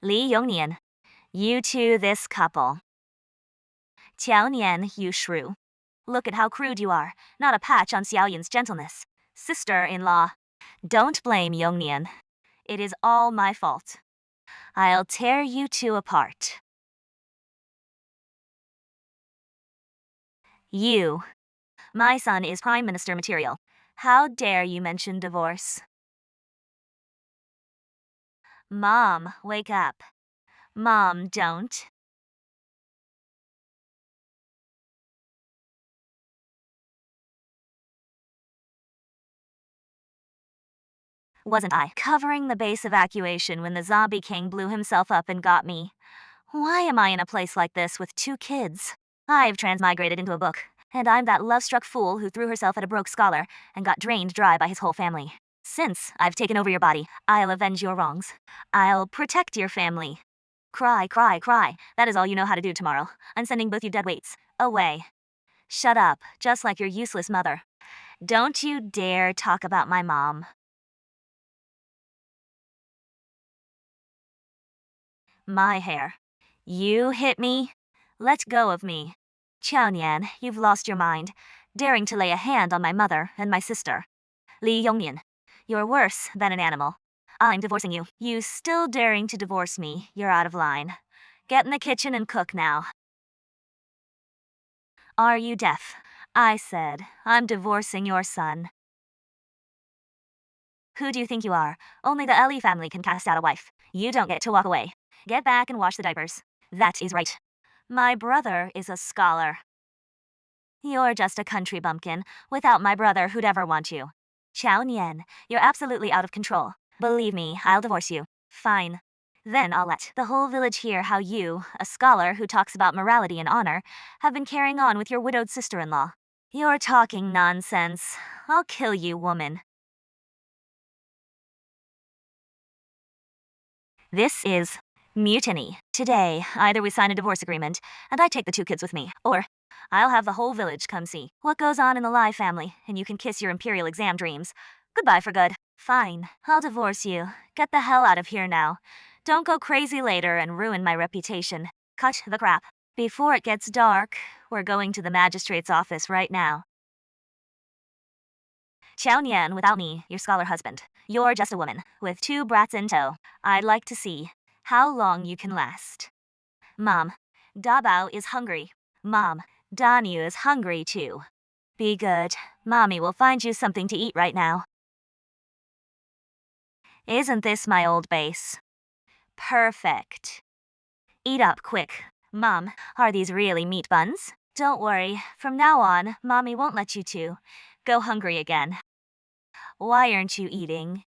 Li Yongnian. You two, this couple. Qiao Nian, you shrew. Look at how crude you are, not a patch on Xiaoyan's gentleness. Sister-in-law. Don't blame Yongnian. It is all my fault. I'll tear you two apart. You. My son is Prime Minister material. How dare you mention divorce? Mom, wake up. Mom, don't. Wasn't I covering the base evacuation when the zombie king blew himself up and got me? Why am I in a place like this with 2 kids? I've transmigrated into a book, and I'm that love-struck fool who threw herself at a broke scholar and got drained dry by his whole family. Since I've taken over your body, I'll avenge your wrongs. I'll protect your family. Cry, cry, cry. That is all you know how to do tomorrow. I'm sending both you dead weights away. Shut up, just like your useless mother. Don't you dare talk about my mom. My hair. You hit me? Let go of me. Qiaonian, you've lost your mind, daring to lay a hand on my mother and my sister. Li Yongnian, you're worse than an animal. I'm divorcing you. You still daring to divorce me, you're out of line. Get in the kitchen and cook now. Are you deaf? I said, I'm divorcing your son. Who do you think you are? Only the Li family can cast out a wife. You don't get to walk away. Get back and wash the diapers. That is right. My brother is a scholar. You're just a country bumpkin. Without my brother, who'd ever want you? Chao Nian, you're absolutely out of control. Believe me, I'll divorce you. Fine. Then I'll let the whole village hear how you, a scholar who talks about morality and honor, have been carrying on with your widowed sister-in-law. You're talking nonsense. I'll kill you, woman. This is mutiny. Today, either we sign a divorce agreement, and I take the 2 kids with me, or I'll have the whole village come see what goes on in the Lai family, and you can kiss your imperial exam dreams. Goodbye for good. Fine, I'll divorce you. Get the hell out of here now. Don't go crazy later and ruin my reputation. Cut the crap. Before it gets dark, we're going to the magistrate's office right now. Qiao Nian without me, your scholar husband. You're just a woman, with 2 brats in tow. I'd like to see how long you can last. Mom, Dabao is hungry. Mom, Danyu is hungry too. Be good. Mommy will find you something to eat right now. Isn't this my old base? Perfect. Eat up quick. Mom, are these really meat buns? Don't worry, from now on, Mommy won't let you two go hungry again. Why aren't you eating?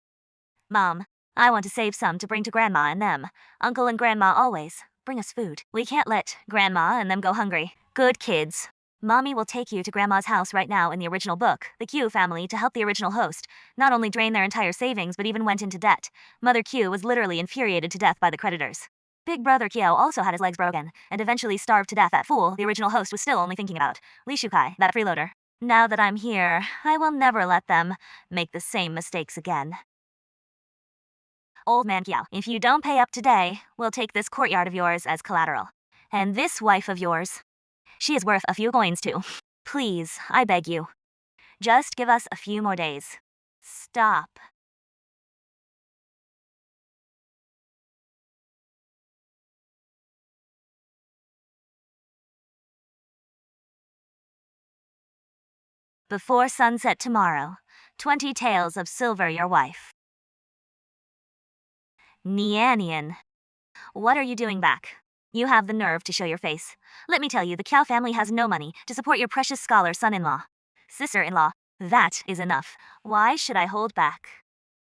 Mom, I want to save some to bring to Grandma and them. Uncle and Grandma always bring us food. We can't let Grandma and them go hungry. Good kids. Mommy will take you to Grandma's house right now in the original book, The Q family, to help the original host. Not only drain their entire savings, but even went into debt. Mother Q was literally infuriated to death by the creditors. Big brother Kiao also had his legs broken, and eventually starved to death. That fool, the original host, was still only thinking about Li Shukai, that freeloader. Now that I'm here, I will never let them make the same mistakes again. Old man Kiao, if you don't pay up today, we'll take this courtyard of yours as collateral. And this wife of yours, she is worth a few coins too. Please, I beg you. Just give us a few more days. Stop. Before sunset tomorrow, 20 taels of silver your wife. Nianian. What are you doing back? You have the nerve to show your face. Let me tell you, the Kiao family has no money to support your precious scholar son-in-law. Sister-in-law, that is enough. Why should I hold back?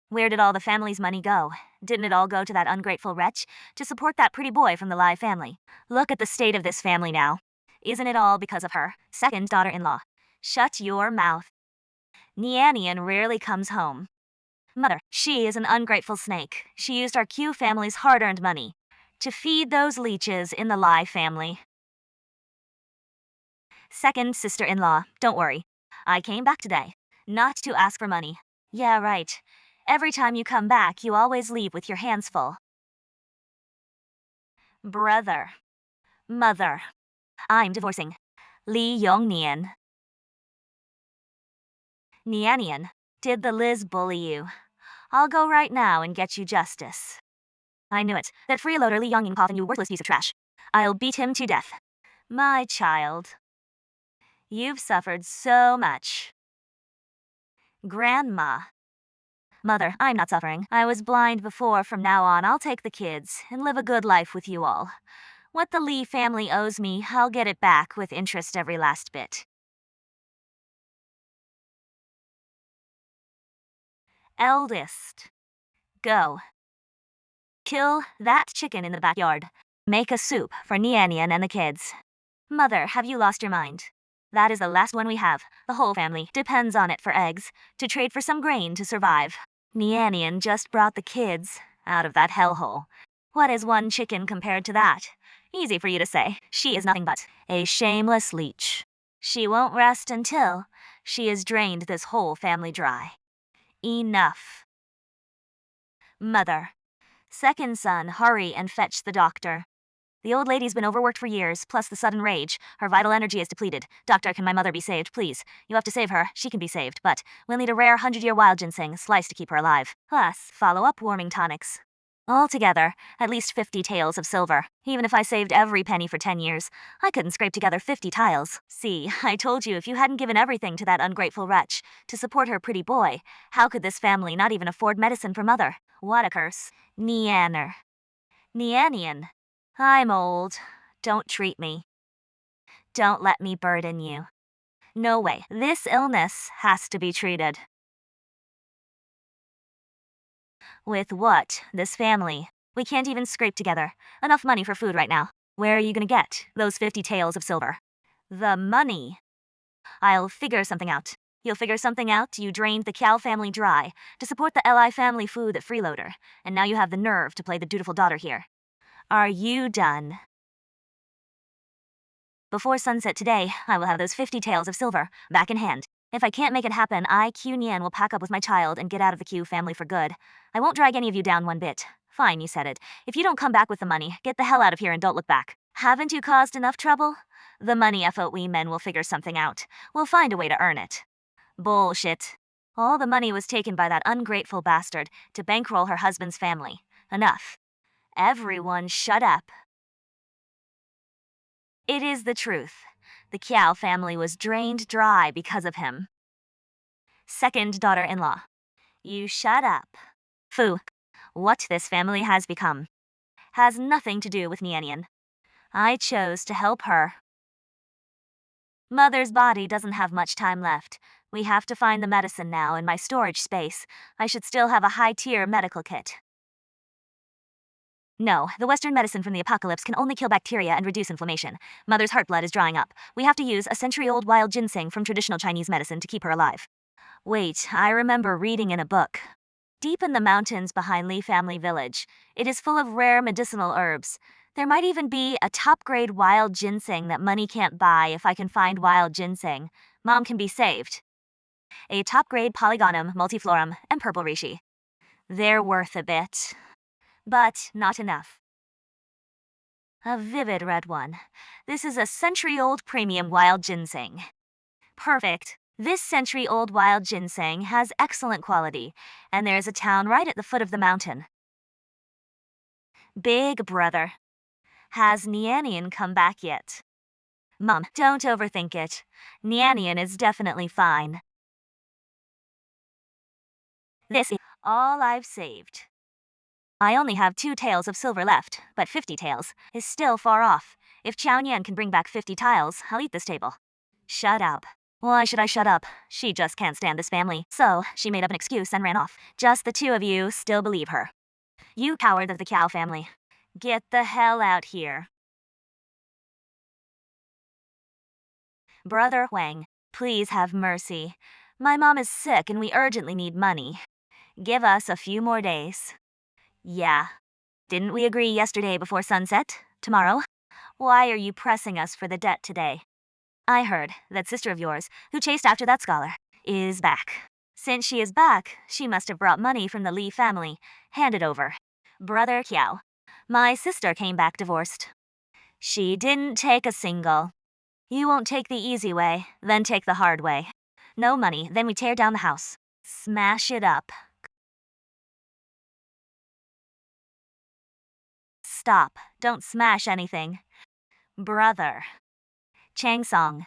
Where did all the family's money go? Didn't it all go to that ungrateful wretch to support that pretty boy from the Lai family? Look at the state of this family now. Isn't it all because of her, second daughter-in-law? Shut your mouth. Nianian rarely comes home. Mother, she is an ungrateful snake. She used our Q family's hard-earned money to feed those leeches in the Lai family. Second sister-in-law, don't worry. I came back today, not to ask for money. Yeah, right. Every time you come back, you always leave with your hands full. Brother. Mother. I'm divorcing Lee Yongnian. Nianian, did the Liz bully you? I'll go right now and get you justice. I knew it. That freeloader Lee Yongnian cough and you worthless piece of trash. I'll beat him to death. My child. You've suffered so much. Grandma. Mother, I'm not suffering. I was blind before. From now on, I'll take the kids and live a good life with you all. What the Lee family owes me, I'll get it back with interest every last bit. Eldest. Go. Kill that chicken in the backyard. Make a soup for Nianian and the kids. Mother, have you lost your mind? That is the last one we have. The whole family depends on it for eggs, to trade for some grain to survive. Nianian just brought the kids out of that hellhole. What is one chicken compared to that? Easy for you to say. She is nothing but a shameless leech. She won't rest until she has drained this whole family dry. Enough. Mother. Second son, hurry and fetch the doctor. The old lady's been overworked for years, plus the sudden rage. Her vital energy is depleted. Doctor, can my mother be saved, please? You have to save her. She can be saved, but we'll need a rare 100-year wild ginseng slice to keep her alive. Plus, follow-up warming tonics. Altogether, at least 50 taels of silver. Even if I saved every penny for 10 years, I couldn't scrape together 50 tiles. See, I told you if you hadn't given everything to that ungrateful wretch to support her pretty boy, how could this family not even afford medicine for mother? What a curse. Nianer. Nianian. I'm old. Don't treat me. Don't let me burden you. No way. This illness has to be treated. With what? This family. We can't even scrape together enough money for food right now. Where are you gonna get those 50 taels of silver? The money. I'll figure something out. You'll figure something out. You drained the Cal family dry to support the Li family food at Freeloader, and now you have the nerve to play the dutiful daughter here. Are you done? Before sunset today, I will have those 50 taels of silver back in hand. If I can't make it happen, I, Q Nian, will pack up with my child and get out of the Q family for good. I won't drag any of you down one bit. Fine, you said it. If you don't come back with the money, get the hell out of here and don't look back. Haven't you caused enough trouble? The money FOE men will figure something out. We'll find a way to earn it. Bullshit. All the money was taken by that ungrateful bastard to bankroll her husband's family. Enough. Everyone shut up. It is the truth. The Kiao family was drained dry because of him. Second daughter-in-law. You shut up. Fu. What this family has become has nothing to do with Nianian. I chose to help her. Mother's body doesn't have much time left. We have to find the medicine now in my storage space. I should still have a high-tier medical kit. No, the Western medicine from the apocalypse can only kill bacteria and reduce inflammation. Mother's heart blood is drying up. We have to use a century-old wild ginseng from traditional Chinese medicine to keep her alive. Wait, I remember reading in a book. Deep in the mountains behind Lee Family Village, it is full of rare medicinal herbs. There might even be a top-grade wild ginseng that money can't buy. If I can find wild ginseng, Mom can be saved. A top-grade polygonum, multiflorum, and purple reishi. They're worth a bit. But not enough. A vivid red one. This is a century-old premium wild ginseng. Perfect. This century-old wild ginseng has excellent quality, and there's a town right at the foot of the mountain. Big brother. Has Nianian come back yet? Mom, don't overthink it. Nianian is definitely fine. This is all I've saved. I only have 2 taels of silver left, but 50 taels is still far off. If Chow Nian can bring back 50 tiles, I'll eat this table. Shut up. Why should I shut up? She just can't stand this family. So, she made up an excuse and ran off. Just the 2 of you still believe her. You coward of the Cow family. Get the hell out here. Brother Huang, please have mercy. My mom is sick and we urgently need money. Give us a few more days. Yeah. Didn't we agree yesterday before sunset? Tomorrow? Why are you pressing us for the debt today? I heard that sister of yours, who chased after that scholar, is back. Since she is back, she must have brought money from the Li family. Hand it over. Brother Kiao. My sister came back divorced. She didn't take a single. You won't take the easy way, then take the hard way. No money, then we tear down the house. Smash it up. Stop. Don't smash anything. Brother. Changsong.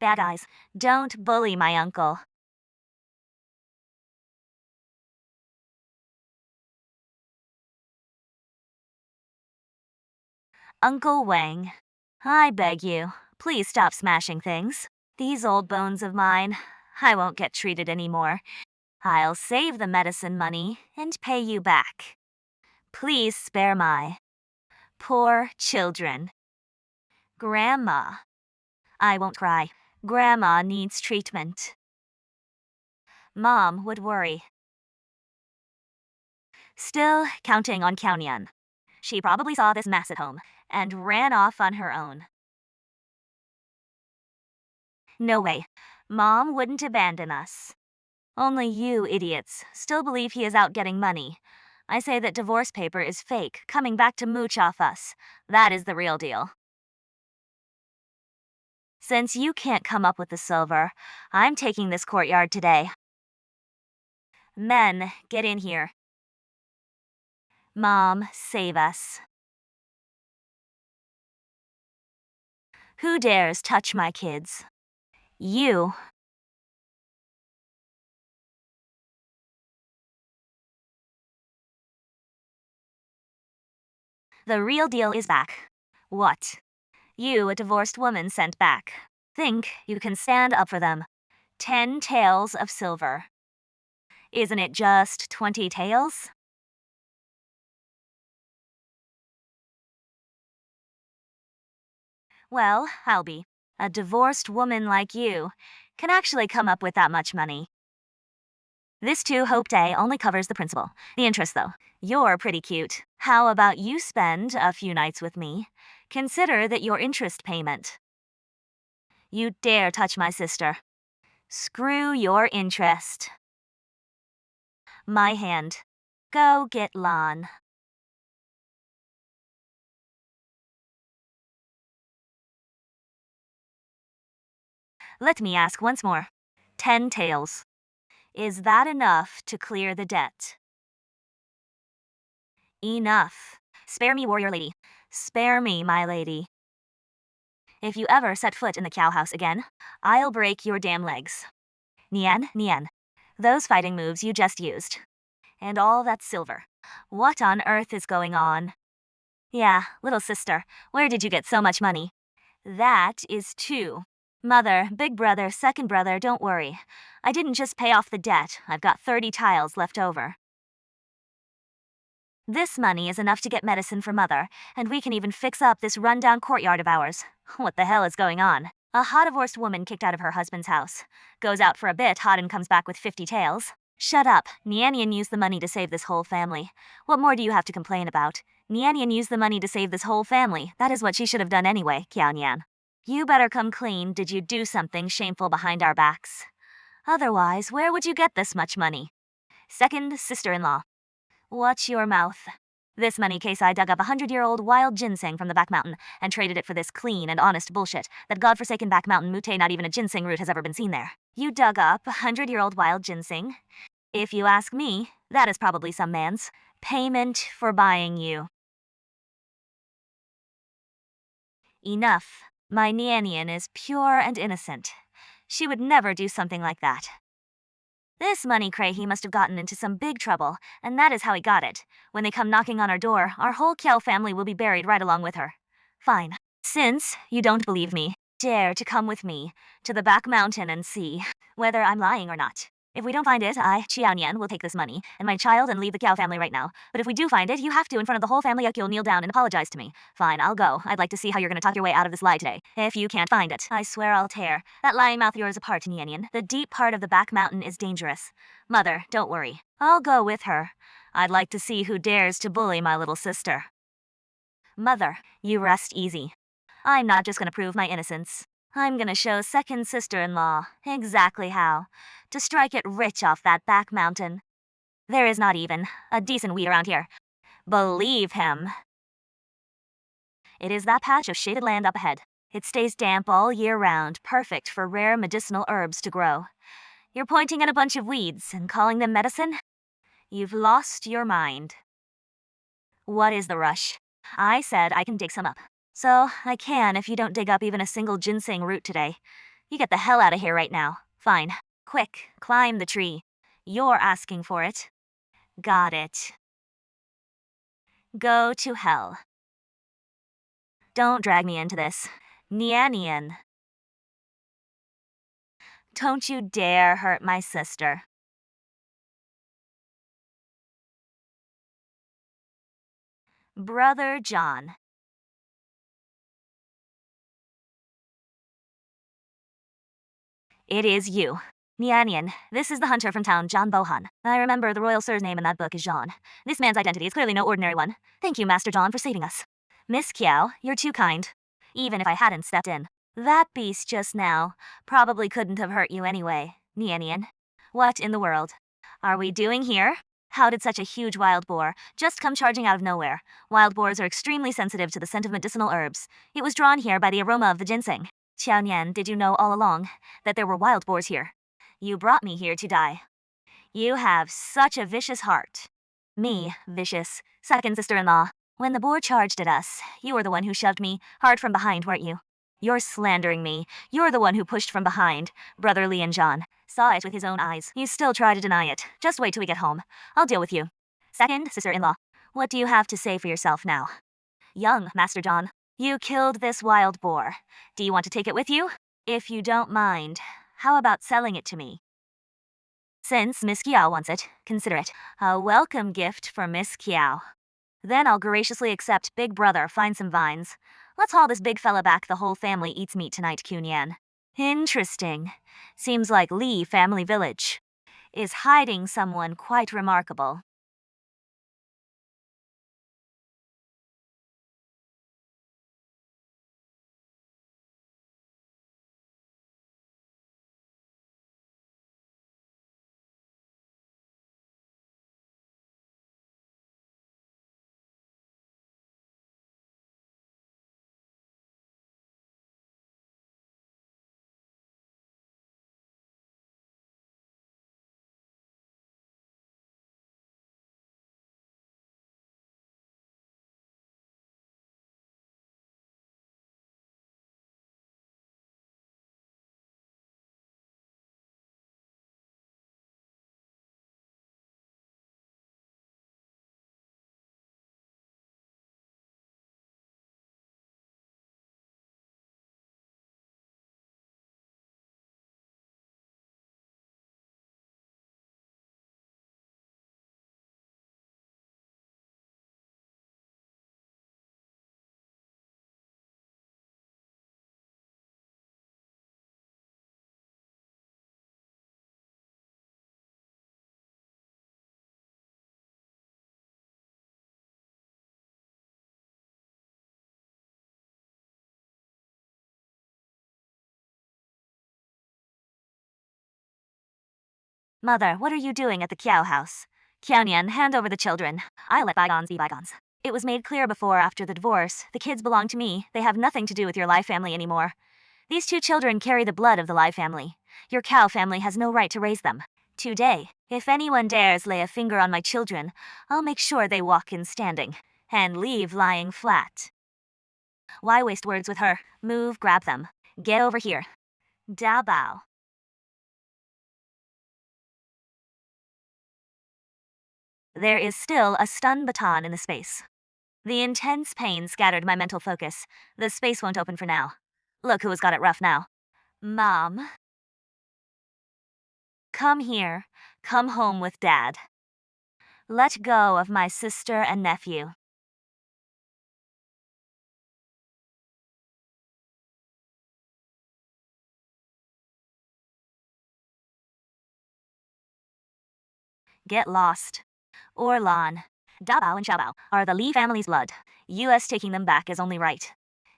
Bad guys. Don't bully my uncle. Uncle Wang. I beg you, please stop smashing things. These old bones of mine, I won't get treated anymore. I'll save the medicine money and pay you back. Please spare my poor children. Grandma. I won't cry. Grandma needs treatment. Mom would worry. Still counting on Kaonian. She probably saw this mess at home and ran off on her own. No way. Mom wouldn't abandon us. Only you idiots still believe he is out getting money. I say that divorce paper is fake, coming back to mooch off us. That is the real deal. Since you can't come up with the silver, I'm taking this courtyard today. Men, get in here. Mom, save us. Who dares touch my kids? You. The real deal is back. What? You, a divorced woman, sent back. Think you can stand up for them. 10 taels of silver. Isn't it just 20 taels? Well, I'll be. A divorced woman like you can actually come up with that much money. This 2 Hope Day only covers the principal. The interest, though. You're pretty cute. How about you spend a few nights with me? Consider that your interest payment. You dare touch my sister. Screw your interest. My hand. Go get Lan. Let me ask once more. 10 taels. Is that enough to clear the debt? Enough. Spare me, warrior lady. Spare me, my lady. If you ever set foot in the cow house again, I'll break your damn legs. Nian, Nian. Those fighting moves you just used. And all that silver. What on earth is going on? Yeah, little sister, where did you get so much money? That is 2. Mother, big brother, second brother, don't worry. I didn't just pay off the debt. I've got 30 tiles left over. This money is enough to get medicine for Mother, and we can even fix up this rundown courtyard of ours. What the hell is going on? A hot divorced woman kicked out of her husband's house. Goes out for a bit hot and comes back with 50 taels. Shut up. Nianian used the money to save this whole family. What more do you have to complain about? Nianian used the money to save this whole family. That is what she should have done anyway, Kiaonian. You better come clean. Did you do something shameful behind our backs? Otherwise, where would you get this much money? Second sister-in-law. Watch your mouth. This money case I dug up 100-year-old wild ginseng from the back mountain and traded it for this clean and honest bullshit. That godforsaken back mountain mute, not even a ginseng root has ever been seen there. You dug up 100-year-old wild ginseng? If you ask me, that is probably some man's payment for buying you. Enough. My Nianian is pure and innocent. She would never do something like that. This money cray he must have gotten into some big trouble, and that is how he got it. When they come knocking on our door, our whole Kiao family will be buried right along with her. Fine. Since you don't believe me, dare to come with me to the back mountain and see whether I'm lying or not. If we don't find it, I, Qiaonian, will take this money and my child and leave the Kiao family right now. But if we do find it, you have to, in front of the whole family, you'll kneel down and apologize to me. Fine, I'll go. I'd like to see how you're gonna talk your way out of this lie today. If you can't find it, I swear I'll tear that lying mouth of yours apart, Nianian. The deep part of the back mountain is dangerous. Mother, don't worry. I'll go with her. I'd like to see who dares to bully my little sister. Mother, you rest easy. I'm not just gonna prove my innocence. I'm gonna show second sister-in-law exactly how to strike it rich off that back mountain. There is not even a decent weed around here. Believe him. It is that patch of shaded land up ahead. It stays damp all year round, perfect for rare medicinal herbs to grow. You're pointing at a bunch of weeds and calling them medicine? You've lost your mind. What is the rush? I said I can dig some up. So, I can if you don't dig up even a single ginseng root today. You get the hell out of here right now. Fine. Quick, climb the tree. You're asking for it. Got it. Go to hell. Don't drag me into this. Nian. Don't you dare hurt my sister. Brother John. It is you. Nian, this is the hunter from town, John Bohan. I remember the royal sir's name in that book is Jean. This man's identity is clearly no ordinary one. Thank you, Master John, for saving us. Miss Kiao, you're too kind. Even if I hadn't stepped in. That beast just now probably couldn't have hurt you anyway, Nian. What in the world are we doing here? How did such a huge wild boar just come charging out of nowhere? Wild boars are extremely sensitive to the scent of medicinal herbs. It was drawn here by the aroma of the ginseng. Qiao Nian, did you know all along that there were wild boars here? You brought me here to die. You have such a vicious heart. Me, vicious. Second sister-in-law. When the boar charged at us, you were the one who shoved me hard from behind, weren't you? You're slandering me. You're the one who pushed from behind. Brother Li and John saw it with his own eyes. You still try to deny it. Just wait till we get home. I'll deal with you. Second sister-in-law. What do you have to say for yourself now? Young Master John. You killed this wild boar. Do you want to take it with you? If you don't mind, how about selling it to me? Since Miss Kiao wants it, consider it a welcome gift for Miss Kiao. Then I'll graciously accept Big Brother find some vines. Let's haul this big fella back. The whole family eats meat tonight, Kunyan. Interesting. Seems like Li Family Village is hiding someone quite remarkable. Mother, what are you doing at the Kiao house? Kiaonian, hand over the children. I let bygones be bygones. It was made clear before after the divorce. The kids belong to me. They have nothing to do with your Lai family anymore. These two children carry the blood of the Lai family. Your cow family has no right to raise them. Today, if anyone dares lay a finger on my children, I'll make sure they walk in standing and leave lying flat. Why waste words with her? Move, grab them. Get over here. Da bao. There is still a stun baton in the space. The intense pain scattered my mental focus. The space won't open for now. Look who has got it rough now. Mom. Come here. Come home with Dad. Let go of my sister and nephew. Get lost. Orlan, Dabao and Xiaobao are the Li family's blood. US taking them back is only right.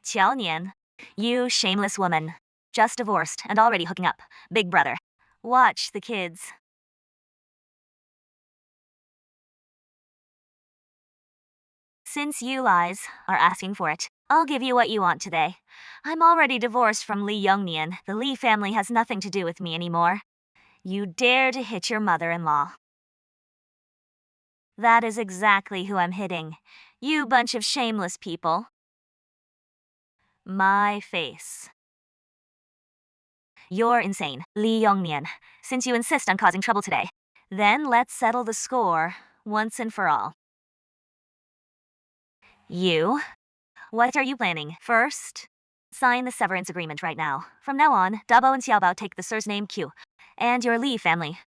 Qiao Nian, you shameless woman. Just divorced and already hooking up. Big brother. Watch the kids. Since you lies are asking for it, I'll give you what you want today. I'm already divorced from Lee Youngnian. The Lee family has nothing to do with me anymore. You dare to hit your mother-in-law. That is exactly who I'm hitting. You bunch of shameless people. My face. You're insane, Lee Youngnian, since you insist on causing trouble today. Then let's settle the score, once and for all. You? What are you planning? First, sign the severance agreement right now. From now on, Dabo and Xiaobao take the surname Q. And your Li family.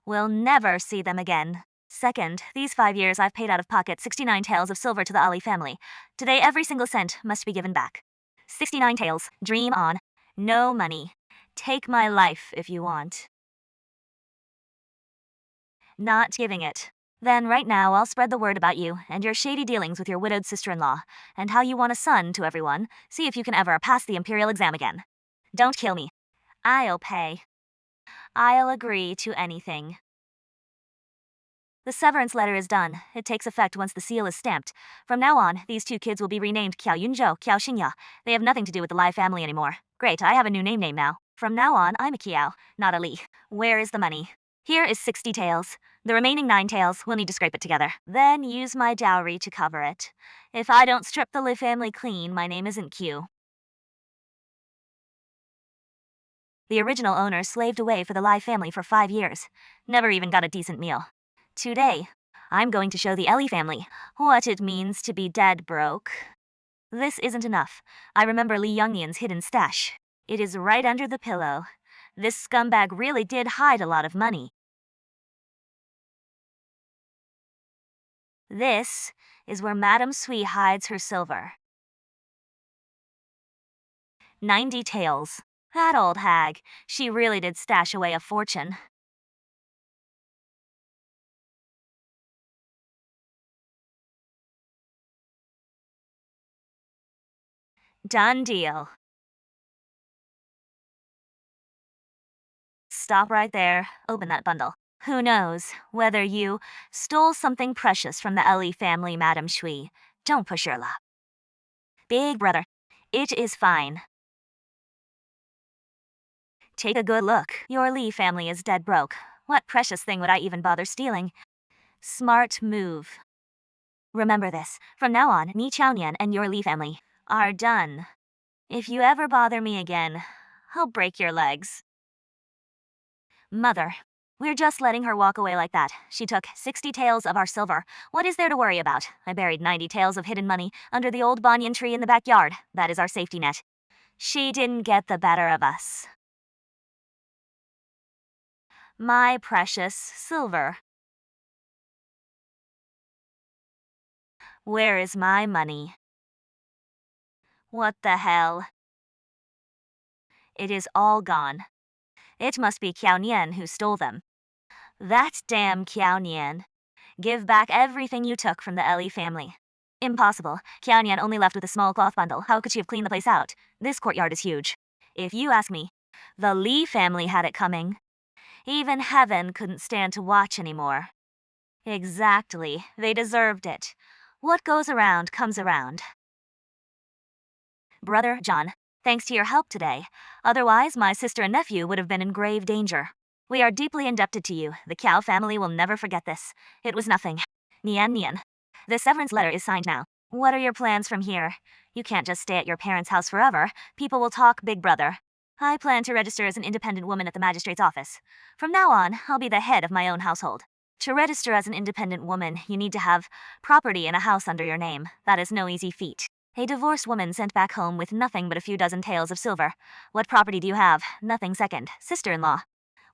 We'll never see them again. Second, these 5 years I've paid out of pocket 69 taels of silver to the Ali family. Today every single cent must be given back. 69 taels. Dream on. No money. Take my life if you want. Not giving it. Then right now I'll spread the word about you and your shady dealings with your widowed sister-in-law, and how you want a son to everyone. See if you can ever pass the imperial exam again. Don't kill me. I'll pay. I'll agree to anything. The severance letter is done. It takes effect once the seal is stamped. From now on, these two kids will be renamed Qiao Yunzhou, Qiao Xingya. They have nothing to do with the Lai family anymore. Great, I have a new name now. From now on, I'm a Qiao, not a Li. Where is the money? Here is 60 taels. The remaining 9 taels, we'll need to scrape it together. Then use my dowry to cover it. If I don't strip the Li family clean, my name isn't Q. The original owner slaved away for the Lai family for 5 years. Never even got a decent meal. Today, I'm going to show the Ellie family what it means to be dead broke. This isn't enough. I remember Lee Youngnian's hidden stash. It is right under the pillow. This scumbag really did hide a lot of money. This is where Madame Sui hides her silver. 90 taels. That old hag. She really did stash away a fortune. Done deal. Stop right there. Open that bundle. Who knows whether you stole something precious from the Ellie family, Madame Shui. Don't push your luck. Big brother, it is fine. Take a good look. Your Li family is dead broke. What precious thing would I even bother stealing? Smart move. Remember this. From now on, Ni Chaonian and your Li family are done. If you ever bother me again, I'll break your legs. Mother, we're just letting her walk away like that. She took 60 taels of our silver. What is there to worry about? I buried 90 taels of hidden money under the old banyan tree in the backyard. That is our safety net. She didn't get the better of us. My precious silver. Where is my money? What the hell? It is all gone. It must be Qiao Nian who stole them. That damn Qiao Nian. Give back everything you took from the Ellie family. Impossible. Qiao Nian only left with a small cloth bundle. How could she have cleaned the place out? This courtyard is huge. If you ask me, the Li family had it coming. Even heaven couldn't stand to watch anymore. Exactly. They deserved it. What goes around comes around. Brother John, thanks to your help today. Otherwise, my sister and nephew would have been in grave danger. We are deeply indebted to you. The Qiao family will never forget this. It was nothing. Nian Nian. The severance letter is signed now. What are your plans from here? You can't just stay at your parents' house forever. People will talk big brother. I plan to register as an independent woman at the magistrate's office. From now on, I'll be the head of my own household. To register as an independent woman, you need to have property and a house under your name. That is no easy feat. A divorced woman sent back home with nothing but a few dozen taels of silver. What property do you have? Nothing second. Sister-in-law.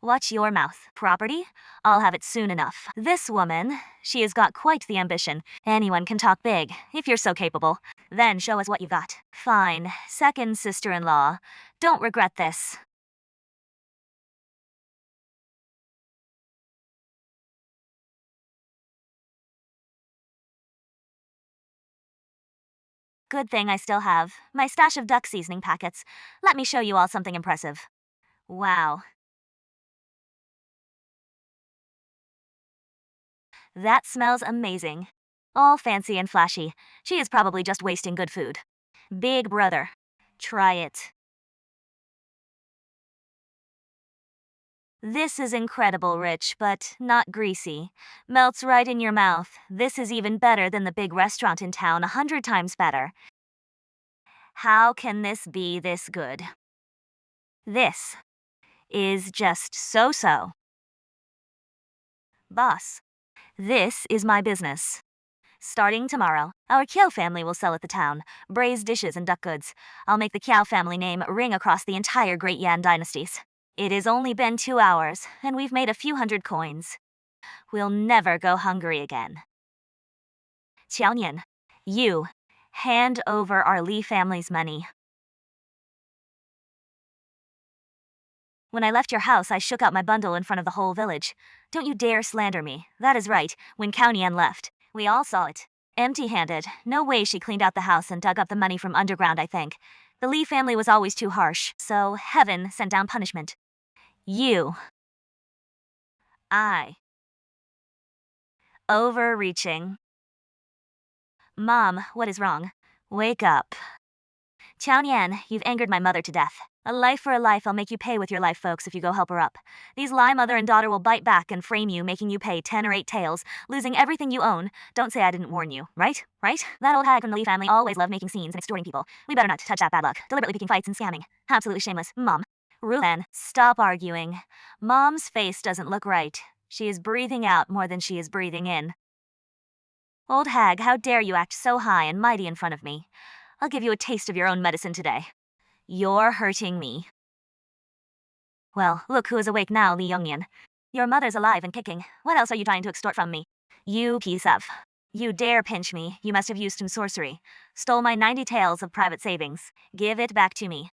Watch your mouth. Property? I'll have it soon enough. This woman, she has got quite the ambition. Anyone can talk big, if you're so capable. Then show us what you've got. Fine. Second sister-in-law. Don't regret this. Good thing I still have my stash of duck seasoning packets. Let me show you all something impressive. Wow. That smells amazing. All fancy and flashy. She is probably just wasting good food. Big brother. Try it. This is incredible rich, but not greasy. Melts right in your mouth. This is even better than the big restaurant in town, 100 times better. How can this be this good? This is just so-so. Boss, this is my business. Starting tomorrow, our Kiao family will sell at the town. Braised dishes and duck goods. I'll make the Kiao family name ring across the entire Great Yan dynasties. It has only been 2 hours, and we've made a few hundred coins. We'll never go hungry again. Qiao Nian, you, hand over our Li family's money. When I left your house, I shook out my bundle in front of the whole village. Don't you dare slander me. That is right, when Cao Nian left. We all saw it. Empty-handed. No way she cleaned out the house and dug up the money from underground, I think. The Li family was always too harsh, so heaven sent down punishment. You. I. Overreaching. Mom, what is wrong? Wake up. Qiao Nian, you've angered my mother to death. A life for a life, I'll make you pay with your life, folks, if you go help her up. These lie mother and daughter will bite back and frame you, making you pay 10 or 8 taels, losing everything you own. Don't say I didn't warn you, right? Right? That old hag from the Li family always loved making scenes and extorting people. We better not touch that bad luck. Deliberately picking fights and scamming. Absolutely shameless. Mom. Rulan, stop arguing. Mom's face doesn't look right. She is breathing out more than she is breathing in. Old hag, how dare you act so high and mighty in front of me? I'll give you a taste of your own medicine today. You're hurting me. Well, look who is awake now, Li Yongnian. Your mother's alive and kicking. What else are you trying to extort from me? You piece of. You dare pinch me. You must have used some sorcery. Stole my 90 taels of private savings. Give it back to me.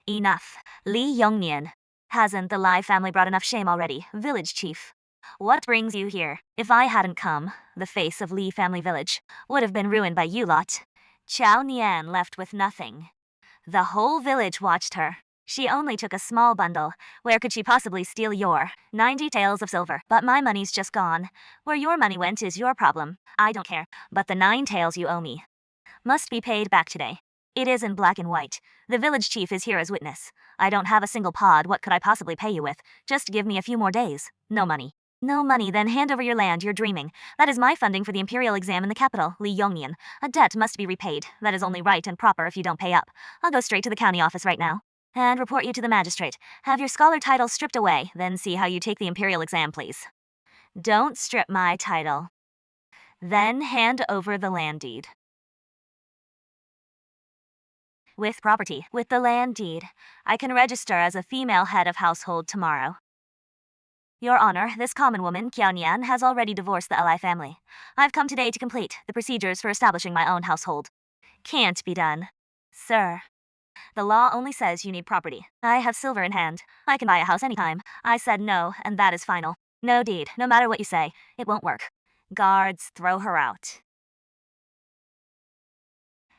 Enough. Li Yongnian. Hasn't the Lai family brought enough shame already, village chief? What brings you here? If I hadn't come, the face of Li family village would have been ruined by you lot. Qiao Nian left with nothing. The whole village watched her. She only took a small bundle. Where could she possibly steal your 90 taels of silver? But my money's just gone. Where your money went is your problem. I don't care. But the 9 taels you owe me must be paid back today. It is in black and white. The village chief is here as witness. I don't have a single pod. What could I possibly pay you with? Just give me a few more days. No money. No money, then hand over your land. You're dreaming. That is my funding for the imperial exam in the capital, Li Yongnian. A debt must be repaid. That is only right and proper if you don't pay up. I'll go straight to the county office right now and report you to the magistrate. Have your scholar title stripped away, then see how you take the imperial exam, please. Don't strip my title. Then hand over the land deed. With property, with the land deed, I can register as a female head of household tomorrow. Your Honor, this common woman, Qiao Nian, has already divorced the Li family. I've come today to complete the procedures for establishing my own household. Can't be done. Sir. The law only says you need property. I have silver in hand. I can buy a house anytime. I said no, and that is final. No deed, no matter what you say. It won't work. Guards, throw her out.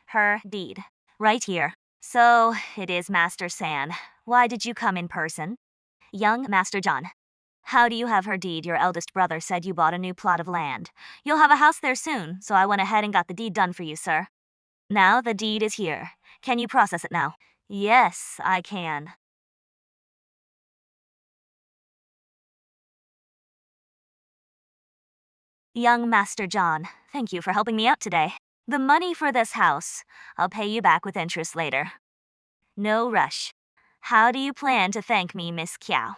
Her deed. Right here. So, it is Master San. Why did you come in person? Young Master John. How do you have her deed? Your eldest brother said you bought a new plot of land. You'll have a house there soon, so I went ahead and got the deed done for you, sir. Now the deed is here. Can you process it now? Yes, I can. Young Master John, thank you for helping me out today. The money for this house, I'll pay you back with interest later. No rush. How do you plan to thank me, Miss Kiao?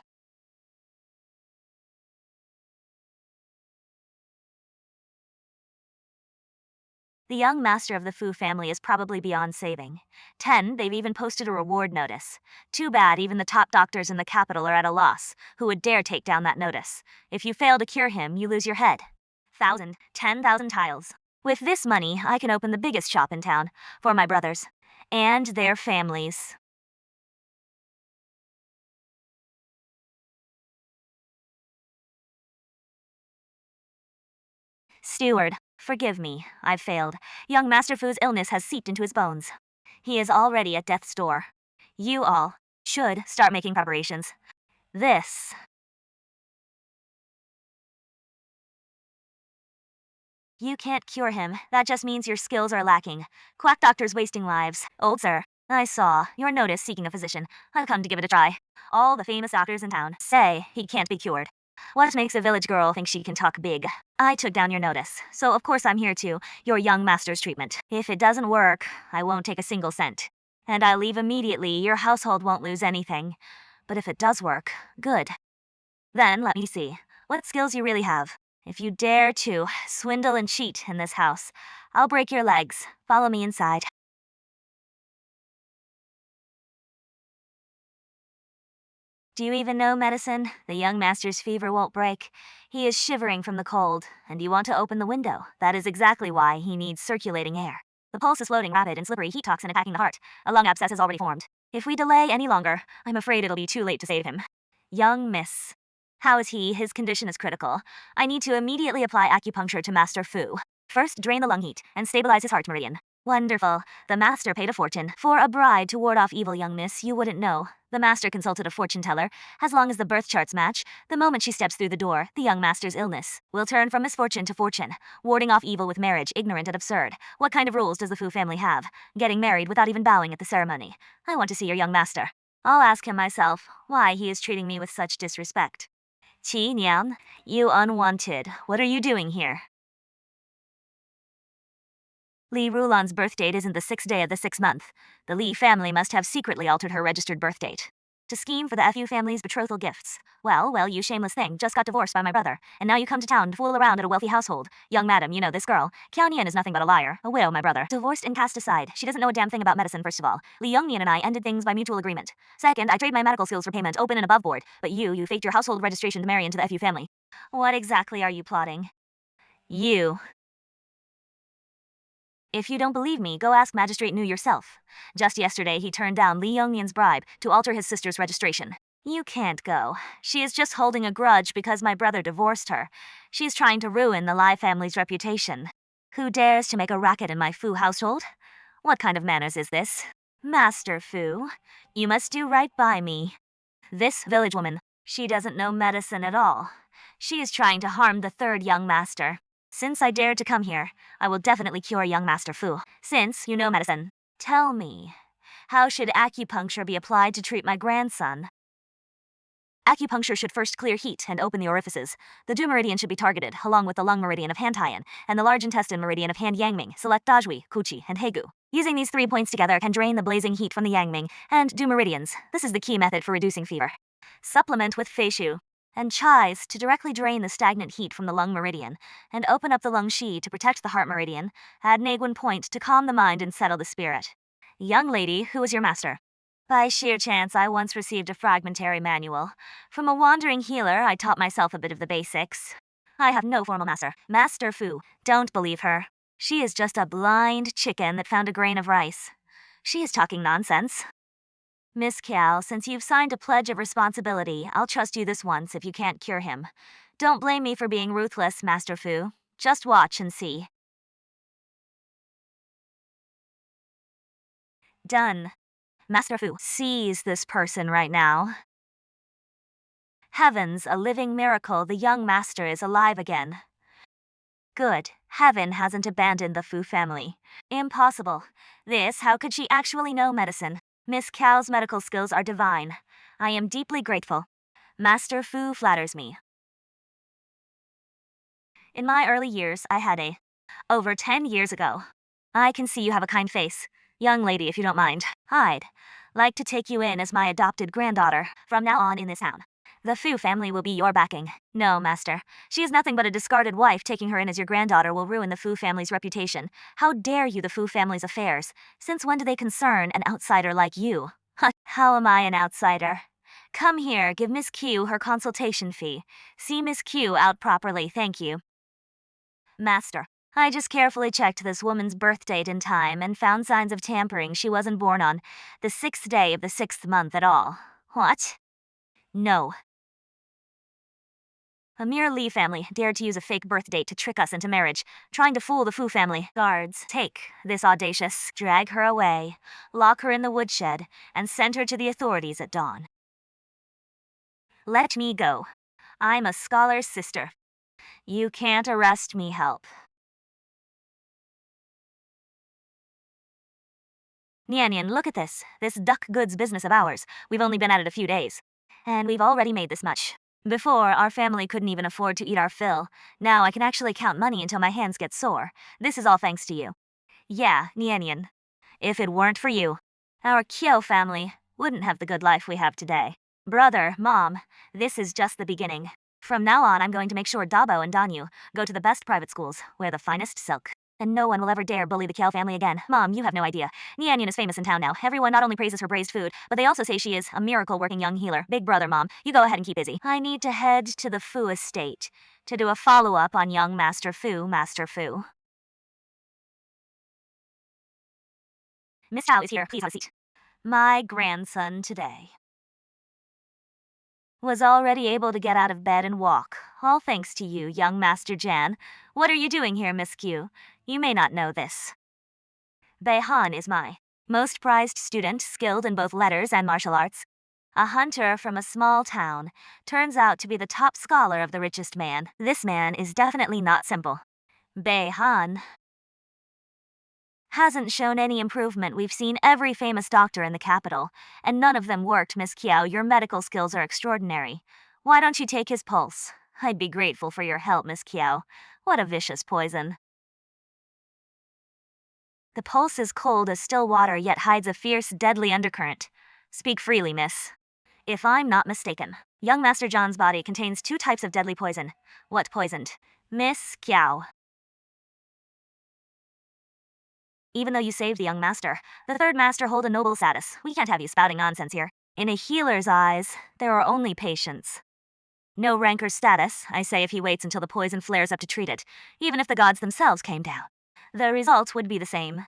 The young master of the Fu family is probably beyond saving. 10, they've even posted a reward notice. Too bad even the top doctors in the capital are at a loss. Who would dare take down that notice? If you fail to cure him, you lose your head. 1,000, 10,000 tiles. With this money, I can open the biggest shop in town for my brothers and their families. Steward, forgive me. I've failed. Young Master Fu's illness has seeped into his bones. He is already at death's door. You all should start making preparations. This You can't cure him. That just means your skills are lacking. Quack doctors wasting lives. Old sir, I saw your notice seeking a physician. I've come to give it a try. All the famous doctors in town say he can't be cured. What makes a village girl think she can talk big? I took down your notice, so of course I'm here to your young master's treatment. If it doesn't work, I won't take a single cent. And I leave immediately. Your household won't lose anything. But if it does work, good. Then let me see what skills you really have. If you dare to swindle and cheat in this house, I'll break your legs. Follow me inside. Do you even know medicine? The young master's fever won't break. He is shivering from the cold, and you want to open the window. That is exactly why he needs circulating air. The pulse is floating rapid and slippery heat toxin attacking the heart. A lung abscess has already formed. If we delay any longer, I'm afraid it'll be too late to save him. Young miss. How is he? His condition is critical. I need to immediately apply acupuncture to Master Fu. First, drain the lung heat and stabilize his heart meridian. Wonderful. The master paid a fortune for a bride to ward off evil, young miss. You wouldn't know. The master consulted a fortune teller. As long as the birth charts match, the moment she steps through the door, the young master's illness will turn from misfortune to fortune, warding off evil with marriage, ignorant and absurd. What kind of rules does the Fu family have? Getting married without even bowing at the ceremony. I want to see your young master. I'll ask him myself why he is treating me with such disrespect. Qi Nian, you unwanted. What are you doing here? Li Rulan's birth date isn't the 6th day of the 6th month. The Li family must have secretly altered her registered birth date to scheme for the FU family's betrothal gifts. Well, you shameless thing, just got divorced by my brother, and now you come to town to fool around at a wealthy household. Young madam, you know this girl. Qiao Nian is nothing but a liar, a widow, my brother. Divorced and cast aside. She doesn't know a damn thing about medicine, first of all. Li Yongnian and I ended things by mutual agreement. Second, I trade my medical skills for payment, open and above board. But you faked your household registration to marry into the FU family. What exactly are you plotting? You. If you don't believe me, go ask Magistrate Nu yourself. Just yesterday, he turned down Li Yongnian's bribe to alter his sister's registration. You can't go. She is just holding a grudge because my brother divorced her. She's trying to ruin the Lai family's reputation. Who dares to make a racket in my Fu household? What kind of manners is this? Master Fu, you must do right by me. This village woman, she doesn't know medicine at all. She is trying to harm the third young master. Since I dared to come here, I will definitely cure young Master Fu. Since you know medicine, tell me, how should acupuncture be applied to treat my grandson? Acupuncture should first clear heat and open the orifices. The Du meridian should be targeted, along with the lung meridian of Han Taiyan and the large intestine meridian of Han Yangming. Select Dajui, Kuchi, and Hegu. Using these 3 points together can drain the blazing heat from the Yangming and Du meridians. This is the key method for reducing fever. Supplement with Feishu and Chais to directly drain the stagnant heat from the lung meridian, and open up the lung Shi to protect the heart meridian. Add Naguan point to calm the mind and settle the spirit. Young lady, who is your master? By sheer chance, I once received a fragmentary manual. From a wandering healer, I taught myself a bit of the basics. I have no formal master. Master Fu, don't believe her. She is just a blind chicken that found a grain of rice. She is talking nonsense. Miss Cal, since you've signed a pledge of responsibility, I'll trust you this once if you can't cure him. Don't blame me for being ruthless, Master Fu. Just watch and see. Done. Master Fu, seize this person right now. Heavens, a living miracle, the young master is alive again. Good. Heaven hasn't abandoned the Fu family. Impossible. How could she actually know medicine? Miss Cal's medical skills are divine. I am deeply grateful. Master Fu flatters me. In my early years, I had over 10 years ago. I can see you have a kind face. Young lady, if you don't mind, I'd like to take you in as my adopted granddaughter from now on in this town. The Fu family will be your backing. No, master. She is nothing but a discarded wife. Taking her in as your granddaughter will ruin the Fu family's reputation. How dare you, the Fu family's affairs? Since when do they concern an outsider like you? How am I an outsider? Come here, give Miss Q her consultation fee. See Miss Q out properly, thank you. Master, I just carefully checked this woman's birth date and time and found signs of tampering. She wasn't born on the 6th day of the 6th month at all. What? No. A mere Li family dared to use a fake birth date to trick us into marriage, trying to fool the Fu family. Guards, take this audacious, drag her away, lock her in the woodshed, and send her to the authorities at dawn. Let me go. I'm a scholar's sister. You can't arrest me, help. Nian, look at this. This duck goods business of ours. We've only been at it a few days. And we've already made this much. Before, our family couldn't even afford to eat our fill. Now I can actually count money until my hands get sore. This is all thanks to you. Yeah, Nian. If it weren't for you, our Kyo family wouldn't have the good life we have today. Brother, Mom, this is just the beginning. From now on, I'm going to make sure Dabo and Danyu go to the best private schools, wear the finest silk. And no one will ever dare bully the Kyo family again. Mom, you have no idea. Nian is famous in town now. Everyone not only praises her braised food, but they also say she is a miracle-working young healer. Big brother, Mom, you go ahead and keep busy. I need to head to the Fu estate to do a follow-up on young Master Fu, Master Fu. Miss Chao is here. Please have a seat. My grandson today was already able to get out of bed and walk, all thanks to you, young Master Jan. What are you doing here, Miss Q? You may not know this. Bei Han is my most prized student, skilled in both letters and martial arts. A hunter from a small town, turns out to be the top scholar of the richest man. This man is definitely not simple. Bei Han hasn't shown any improvement. We've seen every famous doctor in the capital, and none of them worked. Miss Kiao, your medical skills are extraordinary. Why don't you take his pulse? I'd be grateful for your help, Miss Kiao. What a vicious poison. The pulse is cold as still water, yet hides a fierce, deadly undercurrent. Speak freely, miss. If I'm not mistaken, young Master John's body contains 2 types of deadly poison. What poisoned? Miss Kiao. Even though you saved the young master, the 3rd master hold a noble status. We can't have you spouting nonsense here. In a healer's eyes, there are only patients. No rank or status, I say, if he waits until the poison flares up to treat it, even if the gods themselves came down. The result would be the same.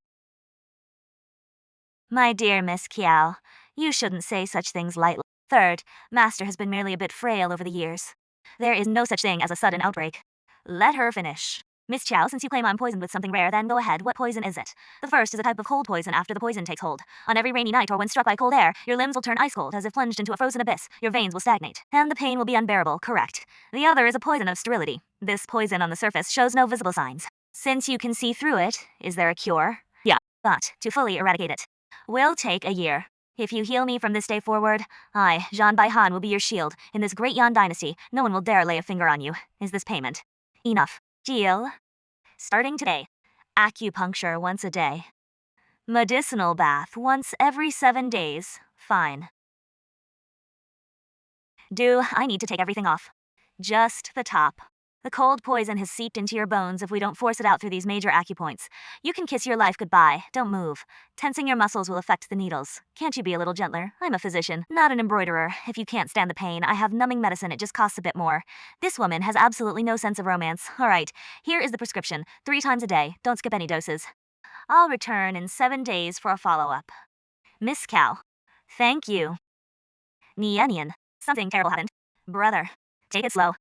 My dear Miss Kiao, you shouldn't say such things lightly. 3rd, Master has been merely a bit frail over the years. There is no such thing as a sudden outbreak. Let her finish. Miss Chow, since you claim I'm poisoned with something rare, then go ahead. What poison is it? The first is a type of cold poison after the poison takes hold. On every rainy night or when struck by cold air, your limbs will turn ice cold as if plunged into a frozen abyss. Your veins will stagnate, and the pain will be unbearable, correct. The other is a poison of sterility. This poison on the surface shows no visible signs. Since you can see through it, is there a cure? Yeah. But to fully eradicate it will take a year. If you heal me from this day forward, I, Zhan Baihan, will be your shield. In this great Yan dynasty, no one will dare lay a finger on you. Is this payment? Enough. Deal. Starting today, acupuncture once a day. Medicinal bath once every 7 days. Fine. I need to take everything off. Just the top. The cold poison has seeped into your bones if we don't force it out through these major acupoints. You can kiss your life goodbye. Don't move. Tensing your muscles will affect the needles. Can't you be a little gentler? I'm a physician, not an embroiderer. If you can't stand the pain, I have numbing medicine. It just costs a bit more. This woman has absolutely no sense of romance. All right, here is the prescription. 3 times a day. Don't skip any doses. I'll return in 7 days for a follow-up. Miss Cow. Thank you. Nian. Something terrible happened. Brother. Take it slow.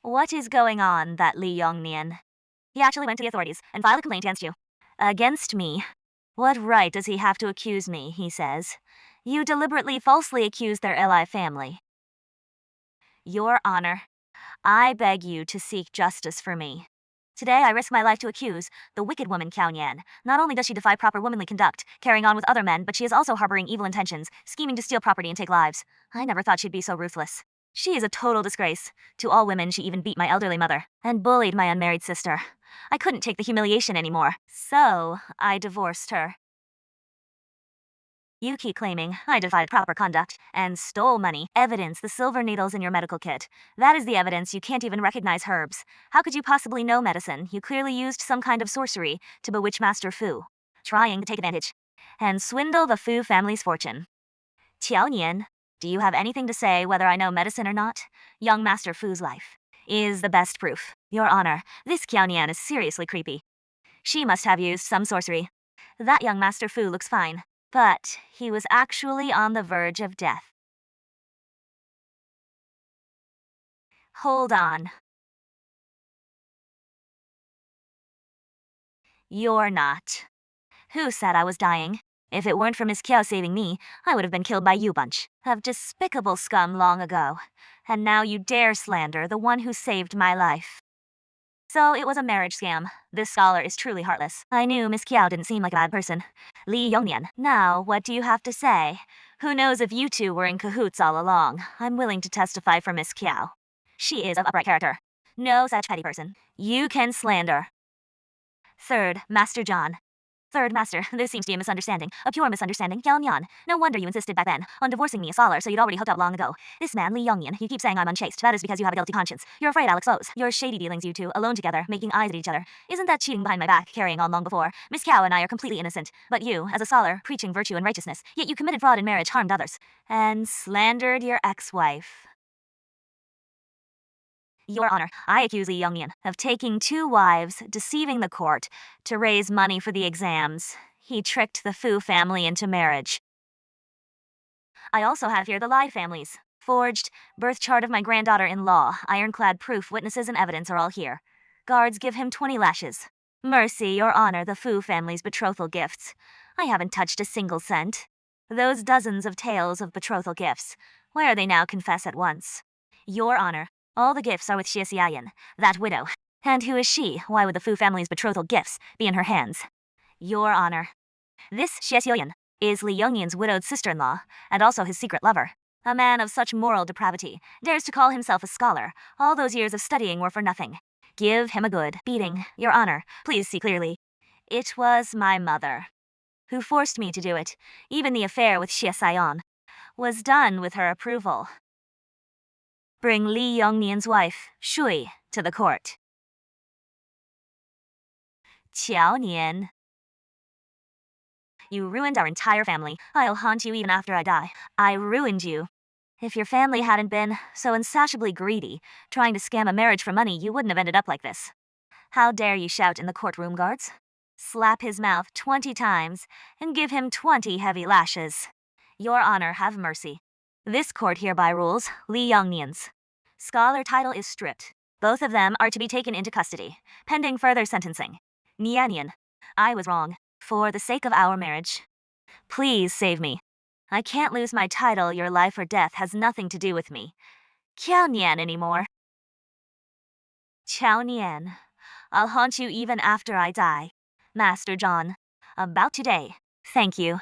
What is going on, that Li Yongnian? He actually went to the authorities and filed a complaint against you. Against me? What right does he have to accuse me, he says. You deliberately falsely accused their Li family. Your Honor, I beg you to seek justice for me. Today I risk my life to accuse the wicked woman Kiao Nian. Not only does she defy proper womanly conduct, carrying on with other men, but she is also harboring evil intentions, scheming to steal property and take lives. I never thought she'd be so ruthless. She is a total disgrace. To all women, she even beat my elderly mother and bullied my unmarried sister. I couldn't take the humiliation anymore, so I divorced her. You keep claiming I defied proper conduct and stole money. Evidence, the silver needles in your medical kit. That is the evidence. You can't even recognize herbs. How could you possibly know medicine? You clearly used some kind of sorcery to bewitch Master Fu, trying to take advantage and swindle the Fu family's fortune. Qiao Nian, do you have anything to say whether I know medicine or not? Young Master Fu's life is the best proof. Your Honor, this Qiao Nian is seriously creepy. She must have used some sorcery. That young Master Fu looks fine, but he was actually on the verge of death. Hold on. You're not. Who said I was dying? If it weren't for Miss Kiao saving me, I would have been killed by you bunch of despicable scum long ago. And now you dare slander the one who saved my life. So it was a marriage scam. This scholar is truly heartless. I knew Miss Kiao didn't seem like a bad person. Li Yongnian. Now, what do you have to say? Who knows if you two were in cahoots all along? I'm willing to testify for Miss Kiao. She is of upright character. No such petty person. You can slander. Third, Master John. Third, Master, this seems to be a misunderstanding. A pure misunderstanding. Yan. No wonder you insisted back then on divorcing me a scholar, so you'd already hooked up long ago. This man, Li Yongnian, you keep saying I'm unchaste. That is because you have a guilty conscience. You're afraid I'll expose. Your shady dealings, you two, alone together, making eyes at each other. Isn't that cheating behind my back, carrying on long before? Miss Cow and I are completely innocent. But you, as a scholar, preaching virtue and righteousness, yet you committed fraud in marriage, harmed others, and slandered your ex-wife. Your Honor, I accuse Li Yongnian of taking 2 wives, deceiving the court, to raise money for the exams. He tricked the Fu family into marriage. I also have here the Lai families. Forged, birth chart of my granddaughter-in-law, ironclad proof, witnesses and evidence are all here. Guards give him 20 lashes. Mercy, Your Honor, the Fu family's betrothal gifts. I haven't touched a single cent. Those dozens of tales of betrothal gifts. Why are they now confess at once? Your Honor, all the gifts are with Xie Xiaoyan, that widow. And who is she? Why would the Fu family's betrothal gifts be in her hands? Your Honor, this Xie Xiaoyan is Li Yongnian's widowed sister-in-law, and also his secret lover. A man of such moral depravity, dares to call himself a scholar. All those years of studying were for nothing. Give him a good beating, Your Honor. Please see clearly. It was my mother who forced me to do it. Even the affair with Xie Xiaoyan was done with her approval. Bring Li Yongnian's wife, Shui, to the court. Qiao Nian. You ruined our entire family. I'll haunt you even after I die. I ruined you. If your family hadn't been so insatiably greedy, trying to scam a marriage for money, you wouldn't have ended up like this. How dare you shout in the courtroom, guards? Slap his mouth 20 times and give him 20 heavy lashes. Your Honor, have mercy. This court hereby rules Li Yongnian's scholar title is stripped. Both of them are to be taken into custody, pending further sentencing. Nianian, I was wrong. For the sake of our marriage, please save me. I can't lose my title. Your life or death has nothing to do with me. Qiao Nian anymore. Qiao Nian, I'll haunt you even after I die. Master John, about today. Thank you.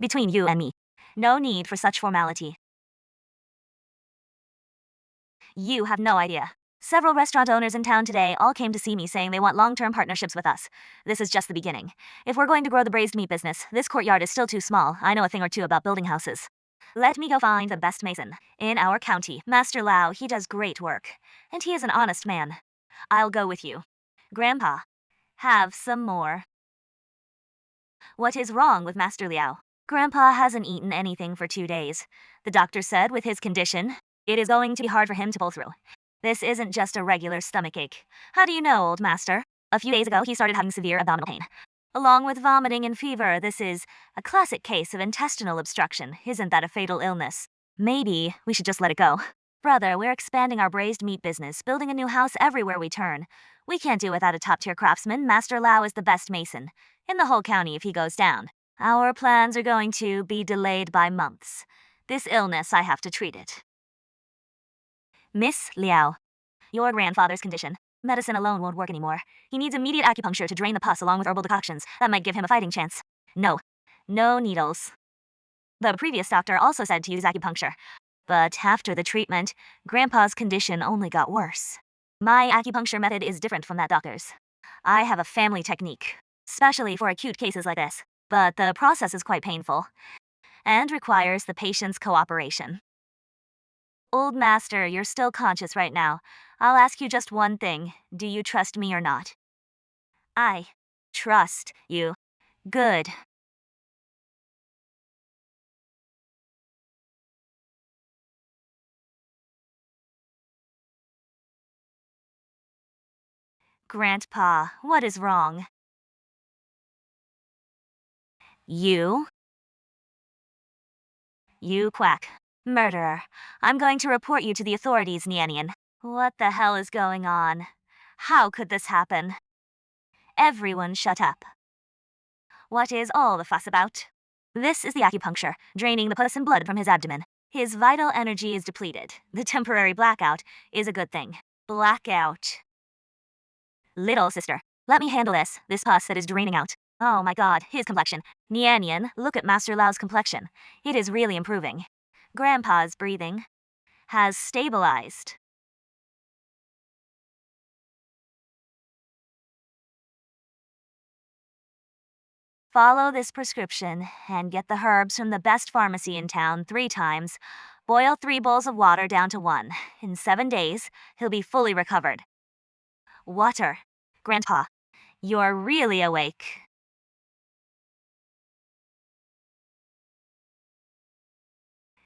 Between you and me, no need for such formality. You have no idea. Several restaurant owners in town today all came to see me saying they want long-term partnerships with us. This is just the beginning. If we're going to grow the braised meat business, this courtyard is still too small. I know a thing or two about building houses. Let me go find the best mason in our county. Master Lau, he does great work. And he is an honest man. I'll go with you. Grandpa, have some more. What is wrong with Master Liao? Grandpa hasn't eaten anything for 2 days. The doctor said with his condition, it is going to be hard for him to pull through. This isn't just a regular stomachache. How do you know, old master? A few days ago, he started having severe abdominal pain. Along with vomiting and fever, this is a classic case of intestinal obstruction. Isn't that a fatal illness? Maybe we should just let it go. Brother, we're expanding our braised meat business, building a new house everywhere we turn. We can't do without a top-tier craftsman. Master Lau is the best mason in the whole county if he goes down. Our plans are going to be delayed by months. This illness, I have to treat it. Miss Liao, your grandfather's condition. Medicine alone won't work anymore. He needs immediate acupuncture to drain the pus along with herbal decoctions. That might give him a fighting chance. No needles. The previous doctor also said to use acupuncture. But after the treatment, Grandpa's condition only got worse. My acupuncture method is different from that doctor's. I have a family technique, especially for acute cases like this. But the process is quite painful and requires the patient's cooperation. Old master, you're still conscious right now. I'll ask you just one thing. Do you trust me or not? I trust you. Good. Grandpa, what is wrong? You quack. Murderer. I'm going to report you to the authorities, Nianian. What the hell is going on? How could this happen? Everyone shut up. What is all the fuss about? This is the acupuncture, draining the pus and blood from his abdomen. His vital energy is depleted. The temporary blackout is a good thing. Blackout. Little sister, let me handle this. This pus that is draining out. Oh my god, his complexion. Nian, look at Master Lao's complexion. It is really improving. Grandpa's breathing has stabilized. Follow this prescription and get the herbs from the best pharmacy in town 3 times. Boil 3 bowls of water down to 1. In 7 days, he'll be fully recovered. Water. Grandpa, you're really awake.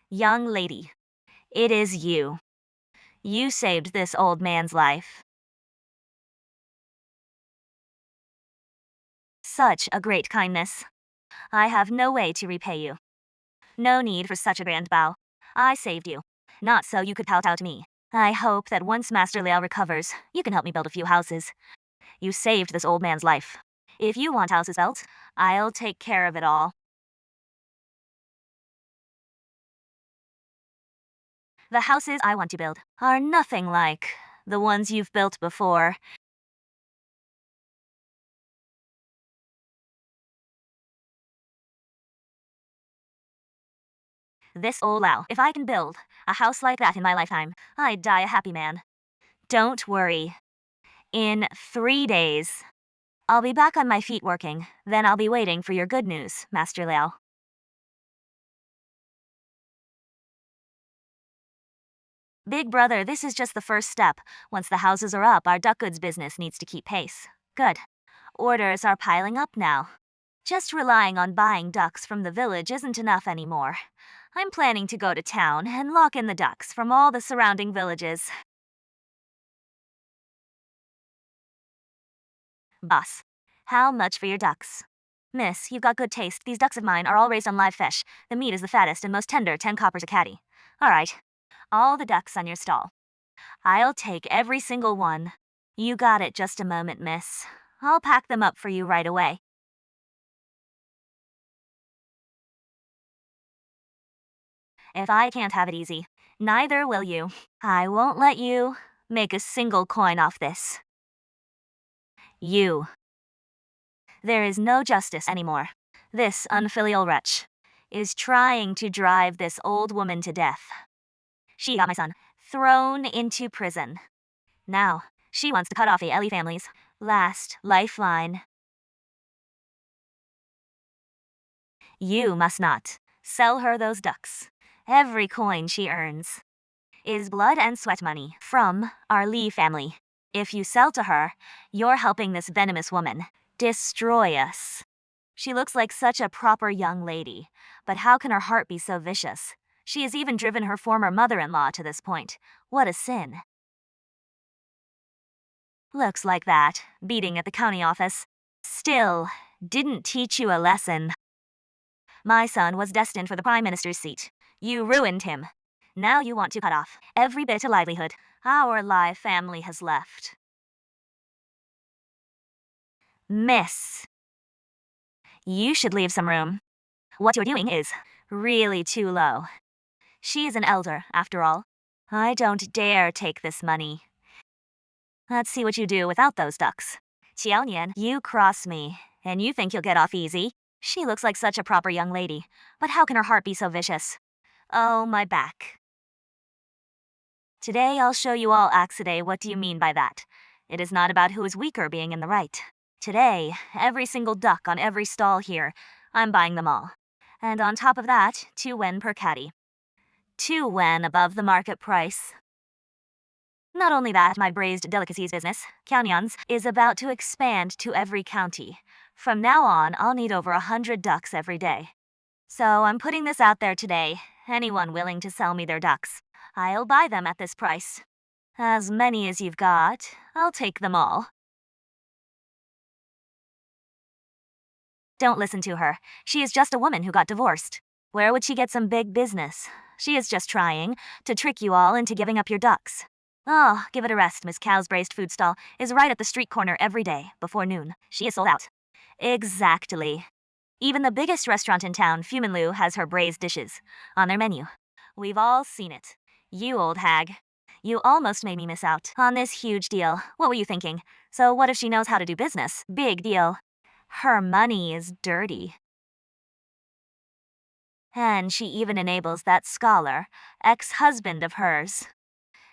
Young lady, it is you. You saved this old man's life. Such a great kindness. I have no way to repay you. No need for such a grand bow. I saved you. Not so you could kowtow to me. I hope that once Master Liao recovers, you can help me build a few houses. You saved this old man's life. If you want houses built, I'll take care of it all. The houses I want to build are nothing like the ones you've built before. This old Lao, if I can build a house like that in my lifetime, I'd die a happy man. Don't worry. In 3 days, I'll be back on my feet working. Then I'll be waiting for your good news, Master Liao. Big brother, this is just the first step. Once the houses are up, our duck goods business needs to keep pace. Good. Orders are piling up now. Just relying on buying ducks from the village isn't enough anymore. I'm planning to go to town and lock in the ducks from all the surrounding villages. Boss, how much for your ducks? Miss, you've got good taste. These ducks of mine are all raised on live fish. The meat is the fattest and most tender, 10 coppers a catty. All right, all the ducks on your stall. I'll take every single one. You got it, just a moment, miss. I'll pack them up for you right away. If I can't have it easy, neither will you. I won't let you make a single coin off this. You. There is no justice anymore. This unfilial wretch is trying to drive this old woman to death. She got my son thrown into prison. Now, she wants to cut off the Ellie family's last lifeline. You must not sell her those ducks. Every coin she earns is blood and sweat money from our Lee family. If you sell to her, you're helping this venomous woman destroy us. She looks like such a proper young lady, but how can her heart be so vicious? She has even driven her former mother-in-law to this point. What a sin. Looks like that beating at the county office still didn't teach you a lesson. My son was destined for the prime minister's seat. You ruined him. Now you want to cut off every bit of livelihood our live family has left. Miss, you should leave some room. What you're doing is really too low. She is an elder, after all. I don't dare take this money. Let's see what you do without those ducks. Qiaonian, you cross me, and you think you'll get off easy? She looks like such a proper young lady, but how can her heart be so vicious? Oh, my back. Today I'll show you all Axide what do you mean by that. It is not about who is weaker being in the right. Today, every single duck on every stall here, I'm buying them all. And on top of that, 2 wen per catty. 2 wen above the market price. Not only that, my braised delicacies business, Qiaonian's, is about to expand to every county. From now on, I'll need over 100 ducks every day. So I'm putting this out there today. Anyone willing to sell me their ducks, I'll buy them at this price. As many as you've got, I'll take them all. Don't listen to her. She is just a woman who got divorced. Where would she get some big business? She is just trying to trick you all into giving up your ducks. Oh, give it a rest. Miss Cow's braised food stall is right at the street corner every day, before noon. She is sold out. Exactly. Even the biggest restaurant in town, Fuminlu, has her braised dishes on their menu. We've all seen it. You old hag. You almost made me miss out on this huge deal. What were you thinking? So what if she knows how to do business? Big deal. Her money is dirty. And she even enables that scholar, ex-husband of hers.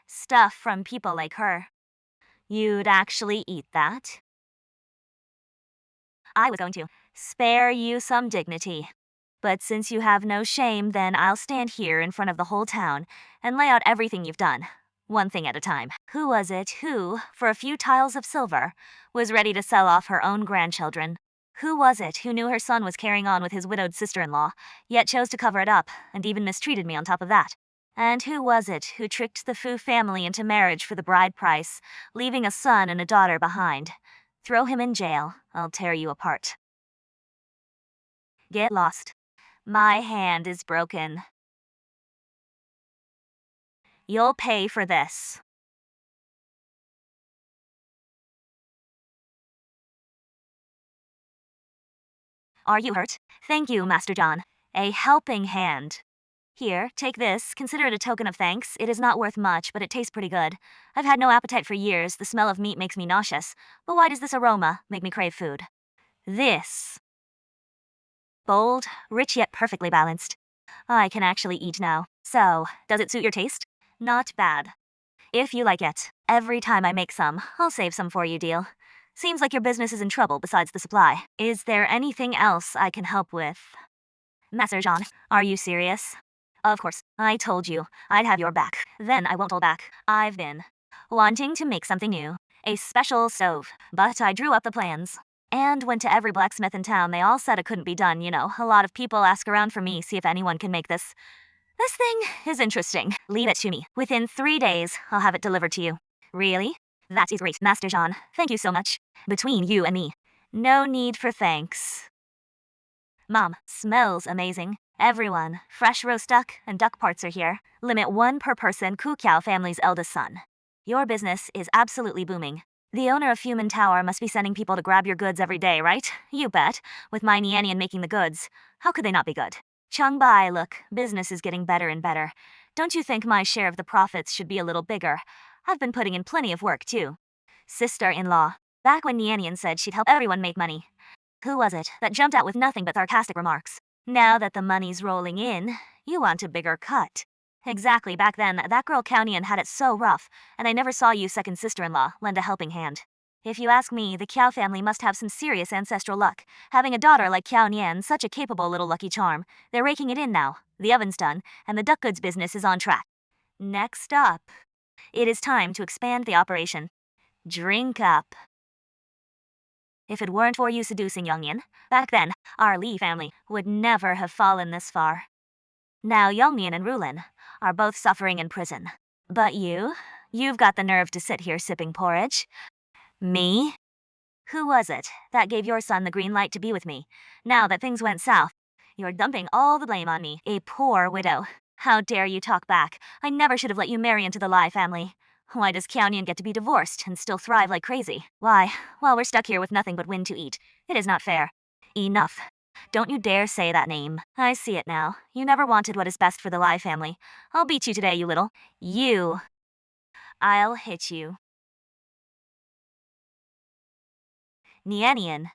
Stuff from people like her. You'd actually eat that? I was going to spare you some dignity. But since you have no shame, then I'll stand here in front of the whole town and lay out everything you've done, one thing at a time. Who was it who, for a few tiles of silver, was ready to sell off her own grandchildren? Who was it who knew her son was carrying on with his widowed sister-in-law, yet chose to cover it up, and even mistreated me on top of that? And who was it who tricked the Fu family into marriage for the bride price, leaving a son and a daughter behind? Throw him in jail. I'll tear you apart. Get lost. My hand is broken. You'll pay for this. Are you hurt? Thank you, Master John. A helping hand. Here, take this. Consider it a token of thanks. It is not worth much, but it tastes pretty good. I've had no appetite for years. The smell of meat makes me nauseous. But why does this aroma make me crave food? This. Bold, rich yet perfectly balanced. I can actually eat now. So, does it suit your taste? Not bad. If you like it, every time I make some, I'll save some for you, deal. Seems like your business is in trouble besides the supply. Is there anything else I can help with? Master Jean, are you serious? Of course, I told you I'd have your back. Then I won't hold back. I've been wanting to make something new. A special stove. But I drew up the plans. And went to every blacksmith in town. They all said it couldn't be done, you know. A lot of people ask around for me, see if anyone can make this. This thing is interesting. Leave it to me. Within 3 days, I'll have it delivered to you. Really? That is great, Master Jean. Thank you so much. Between you and me, no need for thanks. Mom, smells amazing. Everyone, fresh roast duck and duck parts are here. Limit 1 per person, Kukiao family's eldest son. Your business is absolutely booming. The owner of Fuman Tower must be sending people to grab your goods every day, right? You bet. With my Nianian making the goods. How could they not be good? Changbai, look, business is getting better and better. Don't you think my share of the profits should be a little bigger? I've been putting in plenty of work, too. Sister-in-law. Back when Nianian said she'd help everyone make money. Who was it that jumped out with nothing but sarcastic remarks? Now that the money's rolling in, you want a bigger cut. Exactly, back then, that girl Kaonian had it so rough, and I never saw you second sister-in-law lend a helping hand. If you ask me, the Kiao family must have some serious ancestral luck. Having a daughter like Kiao Nian, such a capable little lucky charm. They're raking it in now. The oven's done, and the duck goods business is on track. Next up, it is time to expand the operation. Drink up. If it weren't for you seducing Yongnian, back then, our Li family would never have fallen this far. Now Yongnian and Rulin are both suffering in prison. But you've got the nerve to sit here sipping porridge. Me? Who was it that gave your son the green light to be with me? Now that things went south, you're dumping all the blame on me, a poor widow. How dare you talk back? I never should have let you marry into the Lai family. Why does Kaonian get to be divorced and still thrive like crazy? Why, well, we're stuck here with nothing but wind to eat. It is not fair. Enough. Don't you dare say that name. I see it now. You never wanted what is best for the Lai family. I'll beat you today, you little. I'll hit you. Nianian.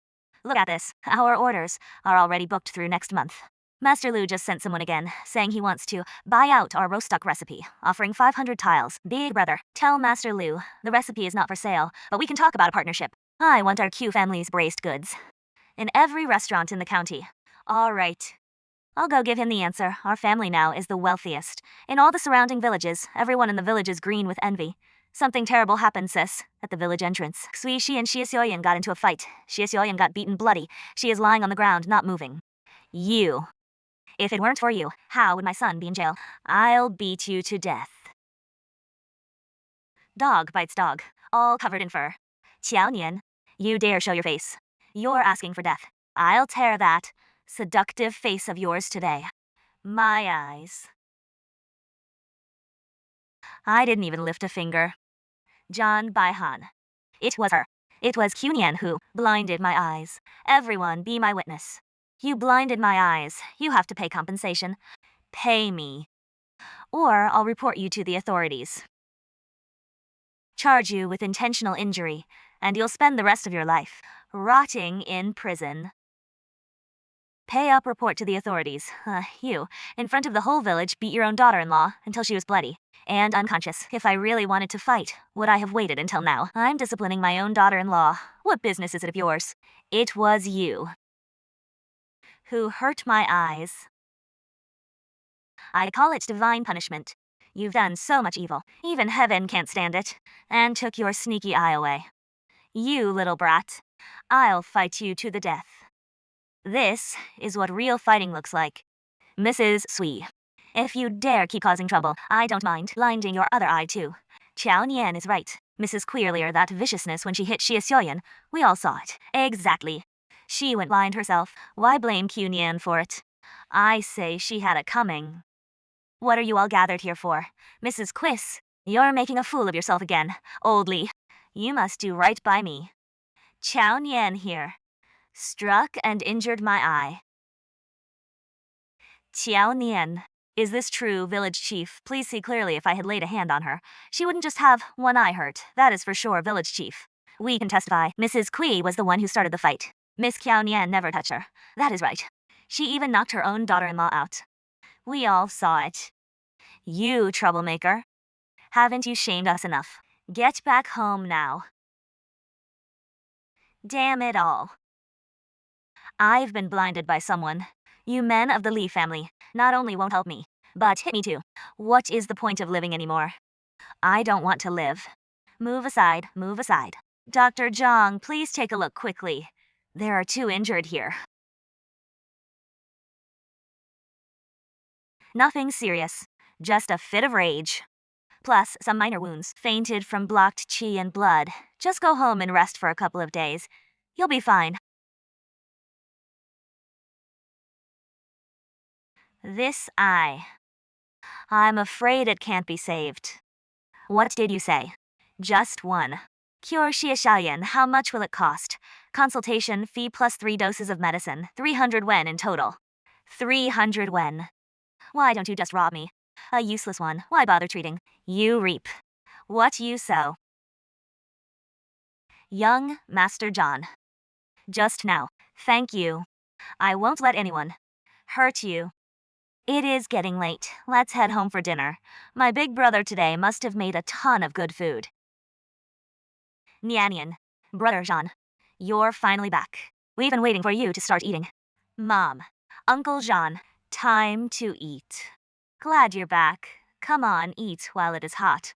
Look at this. Our orders are already booked through next month. Master Lu just sent someone again, saying he wants to buy out our roast duck recipe, offering 500 tiles. Big brother, tell Master Lu the recipe is not for sale, but we can talk about a partnership. I want our Q family's braised goods in every restaurant in the county. All right. I'll go give him the answer. Our family now is the wealthiest. In all the surrounding villages, everyone in the village is green with envy. Something terrible happened, sis, at the village entrance. Sui Shi and Xie Xiaoyan got into a fight. Xie Xiaoyan got beaten bloody. She is lying on the ground, not moving. If it weren't for you, how would my son be in jail? I'll beat you to death. Dog bites dog, all covered in fur. Qiao Nian, you dare show your face. You're asking for death. I'll tear that seductive face of yours today. My eyes. I didn't even lift a finger. John Baihan. It was her. It was Qunian who blinded my eyes. Everyone be my witness. You blinded my eyes. You have to pay compensation. Pay me. Or I'll report you to the authorities. Charge you with intentional injury. and you'll spend the rest of your life rotting in prison. Pay up, report to the authorities. You, in front of the whole village, beat your own daughter-in-law until she was bloody and unconscious. If I really wanted to fight, would I have waited until now? I'm disciplining my own daughter-in-law. What business is it of yours? It was you who hurt my eyes. I call it divine punishment. You've done so much evil, even heaven can't stand it, and took your sneaky eye away. You little brat, I'll fight you to the death. This is what real fighting looks like. Mrs. Sui, if you dare keep causing trouble, I don't mind blinding your other eye too. Qiao Nian is right. Mrs. Queerlier, that viciousness when she hit Xie Xiaoyan. We all saw it. Exactly. She went blind herself. Why blame Q Nian for it? I say she had it coming. What are you all gathered here for? Mrs. Quiss, you're making a fool of yourself again. Old Li, you must do right by me. Qiao Nian here. Struck and injured my eye. Qiao Nian. Is this true, village chief? Please see clearly. If I had laid a hand on her, she wouldn't just have one eye hurt. That is for sure, village chief. We can testify. Mrs. Kui was the one who started the fight. Miss Qiao Nian never touched her. That is right. She even knocked her own daughter-in-law out. We all saw it. You, troublemaker. Haven't you shamed us enough? Get back home now. Damn it all. I've been blinded by someone. You men of the Li family not only won't help me, but hit me too. What is the point of living anymore? I don't want to live. Move aside, move aside. Dr. Zhang, please take a look quickly. There are 2 injured here. Nothing serious, just a fit of rage. Plus some minor wounds, fainted from blocked qi and blood. Just go home and rest for a couple of days. You'll be fine. This eye. I'm afraid it can't be saved. What did you say? Just one. Cure Xie Xiaoyan, how much will it cost? Consultation fee plus 3 doses of medicine, 300 wen in total. 300 wen. Why don't you just rob me? A useless one, why bother treating? You reap what you sow. Young Master John. Just now, thank you. I won't let anyone hurt you. It is getting late. Let's head home for dinner. My big brother today must have made a ton of good food. Nianian, brother Jean, you're finally back. We've been waiting for you to start eating. Mom, Uncle Jean, time to eat. Glad you're back. Come on, eat while it is hot.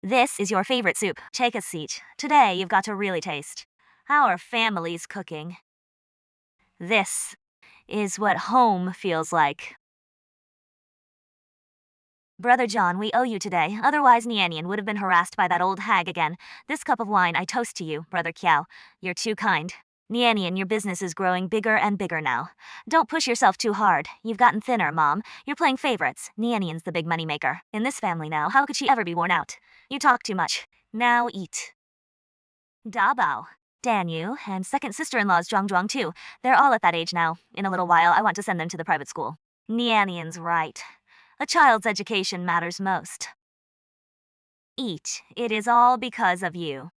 This is your favorite soup. Take a seat. Today you've got to really taste our family's cooking. This is what home feels like. Brother John, we owe you today. Otherwise, Nianian would have been harassed by that old hag again. This cup of wine I toast to you, Brother Kiao. You're too kind. Nianian, your business is growing bigger and bigger now. Don't push yourself too hard. You've gotten thinner, Mom. You're playing favorites. Nianian's the big moneymaker. In this family now, how could she ever be worn out? You talk too much. Now eat. Da Bao. Dan Yu and second sister-in-law's Zhuang Zhuang too. They're all at that age now. In a little while, I want to send them to the private school. Nianian's right. A child's education matters most. Eat. It is all because of you.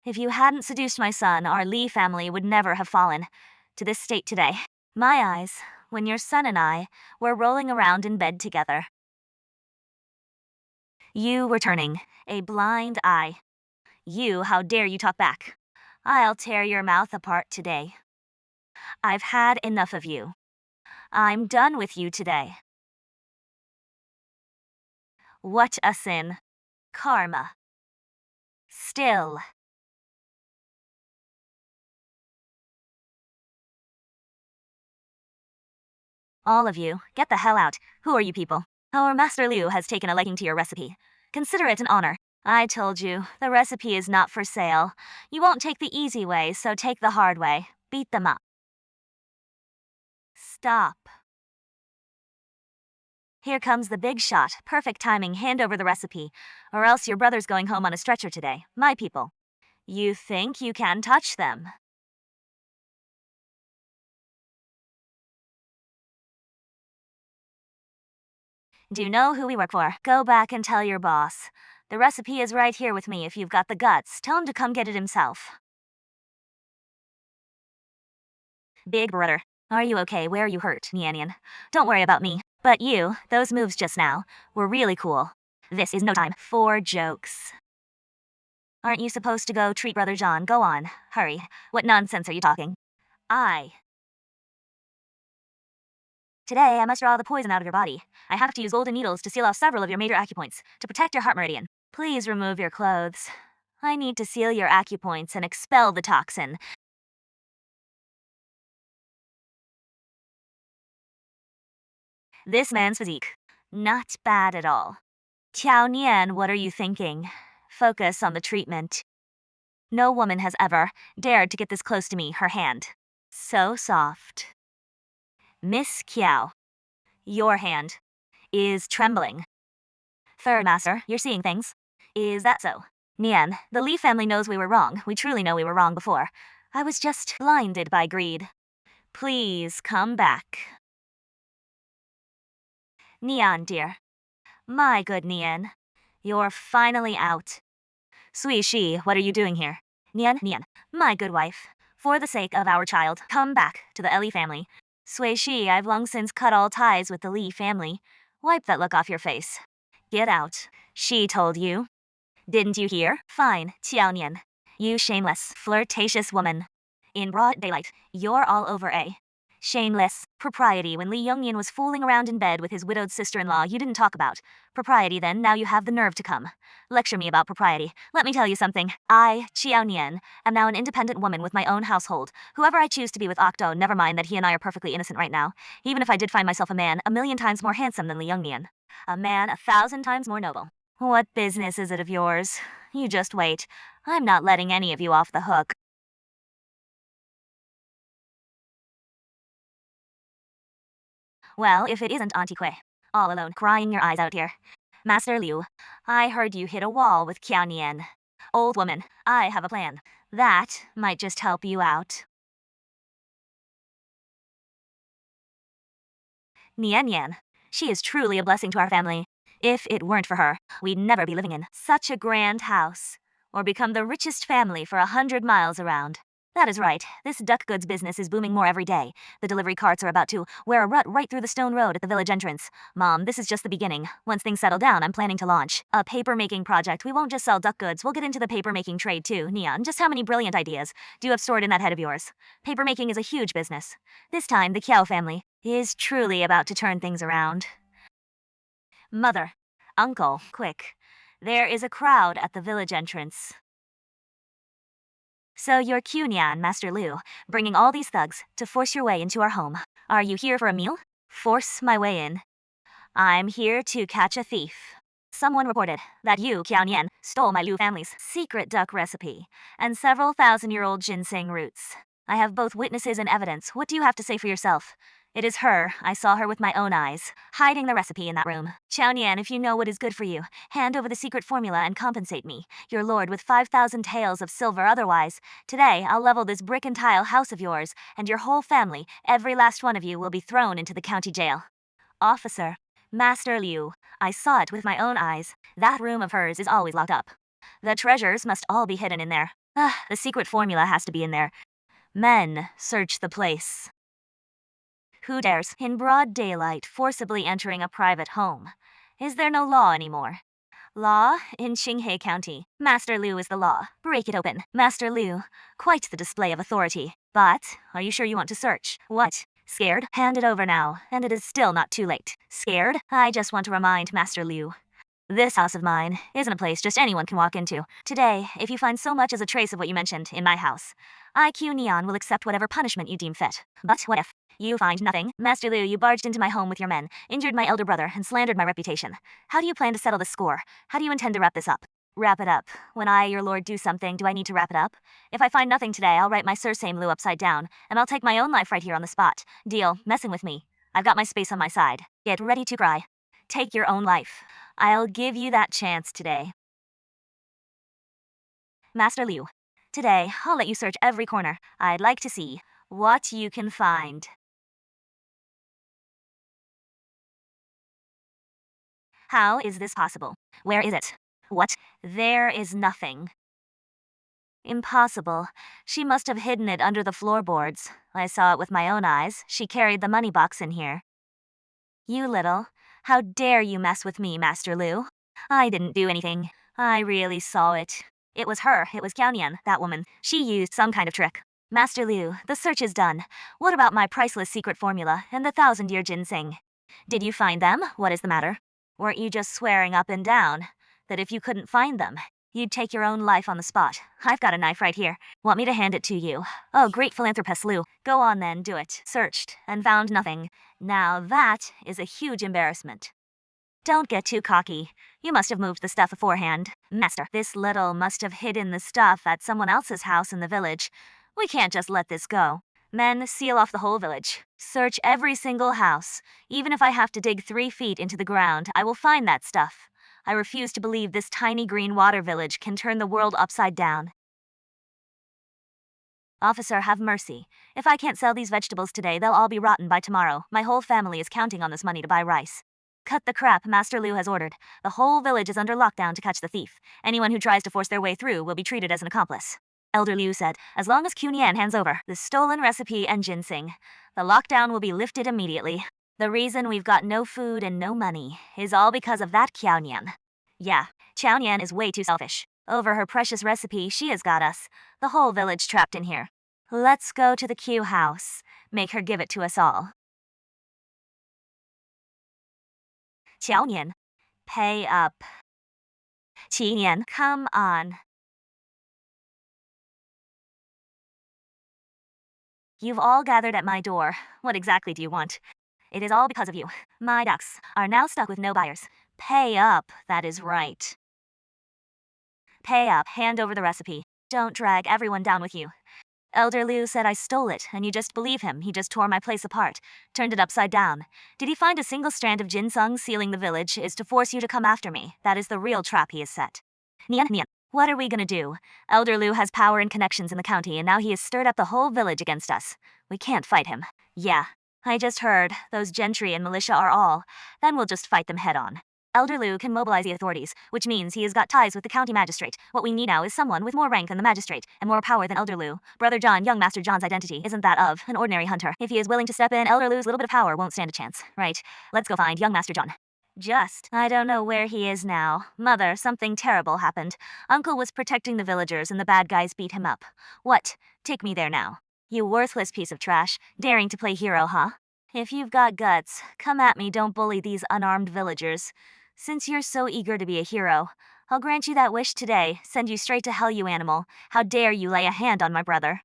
If you hadn't seduced my son, our Li family would never have fallen to this state today. My eyes, when your son and I were rolling around in bed together. You were turning a blind eye. You, how dare you talk back? I'll tear your mouth apart today. I've had enough of you. I'm done with you today. What a sin. Karma. Still. All of you, get the hell out. Who are you people? Our Master Liu has taken a liking to your recipe. Consider it an honor. I told you, the recipe is not for sale. You won't take the easy way, so take the hard way. Beat them up. Stop. Here comes the big shot. Perfect timing. Hand over the recipe. Or else your brother's going home on a stretcher today. My people. You think you can touch them? Do you know who we work for? Go back and tell your boss. The recipe is right here with me if you've got the guts. Tell him to come get it himself. Big brother, are you okay? Where are you hurt, Nian? Don't worry about me. But you, those moves just now, were really cool. This is no time for jokes. Aren't you supposed to go treat Brother John? Go on, hurry. What nonsense are you talking? Today, I must draw the poison out of your body. I have to use golden needles to seal off several of your major acupoints to protect your heart meridian. Please remove your clothes. I need to seal your acupoints and expel the toxin. This man's physique, not bad at all. Qiao Nian, what are you thinking? Focus on the treatment. No woman has ever dared to get this close to me, her hand. So soft. Miss Qiao, your hand is trembling. Third Master, you're seeing things. Is that so? Nian, the Li family knows we were wrong. We truly know we were wrong before. I was just blinded by greed. Please come back. Nian, dear. My good Nian, you're finally out. Sui Shi, what are you doing here? Nian, my good wife. For the sake of our child, come back to the Li family. Sui Shi, I've long since cut all ties with the Li family. Wipe that look off your face. Get out. She told you. Didn't you hear? Fine, Qiao Nian. You shameless, flirtatious woman. In broad daylight, you're all over a shameless propriety. When Li Yongnian was fooling around in bed with his widowed sister-in-law, you didn't talk about propriety then. Now you have the nerve to come lecture me about propriety. Let me tell you something. I, Qiao Nian, am now an independent woman with my own household. Whoever I choose to be with Octo, never mind that he and I are perfectly innocent right now. Even if I did find myself a man 1,000,000 times more handsome than Li Yongnian. A man 1,000 times more noble. What business is it of yours? You just wait. I'm not letting any of you off the hook. Well, if it isn't Auntie Kui, all alone, crying your eyes out here. Master Liu, I heard you hit a wall with Qiao Nian. Old woman, I have a plan. That might just help you out. Nian Nian, she is truly a blessing to our family. If it weren't for her, we'd never be living in such a grand house, or become the richest family for 100 miles around. That is right. This duck goods business is booming more every day. The delivery carts are about to wear a rut right through the stone road at the village entrance. Mom, this is just the beginning. Once things settle down, I'm planning to launch a paper-making project. We won't just sell duck goods, we'll get into the paper-making trade too. Neon, just how many brilliant ideas do you have stored in that head of yours? Paper-making is a huge business. This time, the Qiao family is truly about to turn things around. Mother, uncle, quick. There is a crowd at the village entrance. So you're Qunian, Master Liu, bringing all these thugs to force your way into our home. Are you here for a meal? Force my way in. I'm here to catch a thief. Someone reported that you, Qiaonian, stole my Liu family's secret duck recipe and several thousand-year-old ginseng roots. I have both witnesses and evidence. What do you have to say for yourself? It is her. I saw her with my own eyes, hiding the recipe in that room. Qiaonian, if you know what is good for you, hand over the secret formula and compensate me, your lord, with 5,000 taels of silver. Otherwise, today I'll level this brick and tile house of yours, and your whole family, every last one of you, will be thrown into the county jail. Officer, Master Liu, I saw it with my own eyes. That room of hers is always locked up. The treasures must all be hidden in there. The secret formula has to be in there. Men, search the place. Who dares, in broad daylight, forcibly entering a private home? Is there no law anymore? Law in Qinghai County. Master Liu is the law. Break it open. Master Liu, quite the display of authority. But, are you sure you want to search? What? Scared? Hand it over now, and it is still not too late. Scared? I just want to remind Master Liu. This house of mine isn't a place just anyone can walk into. Today, if you find so much as a trace of what you mentioned in my house, IQ Neon will accept whatever punishment you deem fit. But what if you find nothing? Master Liu, you barged into my home with your men, injured my elder brother, and slandered my reputation. How do you plan to settle the score? How do you intend to wrap this up? Wrap it up. When I, your lord, do something, do I need to wrap it up? If I find nothing today, I'll write my Sursame Liu upside down, and I'll take my own life right here on the spot. Deal, messing with me. I've got my space on my side. Get ready to cry. Take your own life. I'll give you that chance today. Master Liu, today I'll let you search every corner. I'd like to see what you can find. How is this possible? Where is it? What? There is nothing. Impossible. She must have hidden it under the floorboards. I saw it with my own eyes. She carried the money box in here. You little. How dare you mess with me, Master Lu? I didn't do anything. I really saw it. It was her. It was Qiaonian, that woman. She used some kind of trick. Master Liu, the search is done. What about my priceless secret formula and the 1,000-year ginseng? Did you find them? What is the matter? Weren't you just swearing up and down that if you couldn't find them, you'd take your own life on the spot? I've got a knife right here. Want me to hand it to you? Oh, great philanthropist Liu. Go on then, do it. Searched and found nothing. Now that is a huge embarrassment. Don't get too cocky. You must have moved the stuff beforehand. Master, this little must have hidden the stuff at someone else's house in the village. We can't just let this go. Men, seal off the whole village. Search every single house. Even if I have to dig 3 feet into the ground, I will find that stuff. I refuse to believe this tiny green water village can turn the world upside down. Officer, have mercy. If I can't sell these vegetables today, they'll all be rotten by tomorrow. My whole family is counting on this money to buy rice. Cut the crap, Master Liu has ordered. The whole village is under lockdown to catch the thief. Anyone who tries to force their way through will be treated as an accomplice. Elder Liu said, as long as Qiaonian hands over the stolen recipe and ginseng, the lockdown will be lifted immediately. The reason we've got no food and no money is all because of that Qiaonian. Yeah, Qiaonian is way too selfish. Over her precious recipe, she has got us, the whole village, trapped in here. Let's go to the Q house. Make her give it to us all. Qiaonian, pay up. Qinian, come on. You've all gathered at my door. What exactly do you want? It is all because of you. My ducks are now stuck with no buyers. Pay up, that is right. Pay up, hand over the recipe. Don't drag everyone down with you. Elder Liu said I stole it, and you just believe him. He just tore my place apart, turned it upside down. Did he find a single strand of ginseng sealing the village is to force you to come after me? That is the real trap he has set. Nian, what are we gonna do? Elder Liu has power and connections in the county, and now he has stirred up the whole village against us. We can't fight him. Yeah, I just heard. Those gentry and militia are all. Then we'll just fight them head on. Elder Liu can mobilize the authorities, which means he has got ties with the county magistrate. What we need now is someone with more rank than the magistrate, and more power than Elder Liu. Brother John, young Master John's identity isn't that of an ordinary hunter. If he is willing to step in, Elder Liu's little bit of power won't stand a chance. Right, let's go find young Master John. I don't know where he is now. Mother, something terrible happened. Uncle was protecting the villagers and the bad guys beat him up. What? Take me there now. You worthless piece of trash. Daring to play hero, huh? If you've got guts, come at me, don't bully these unarmed villagers. Since you're so eager to be a hero, I'll grant you that wish today. Send you straight to hell, you animal. How dare you lay a hand on my brother?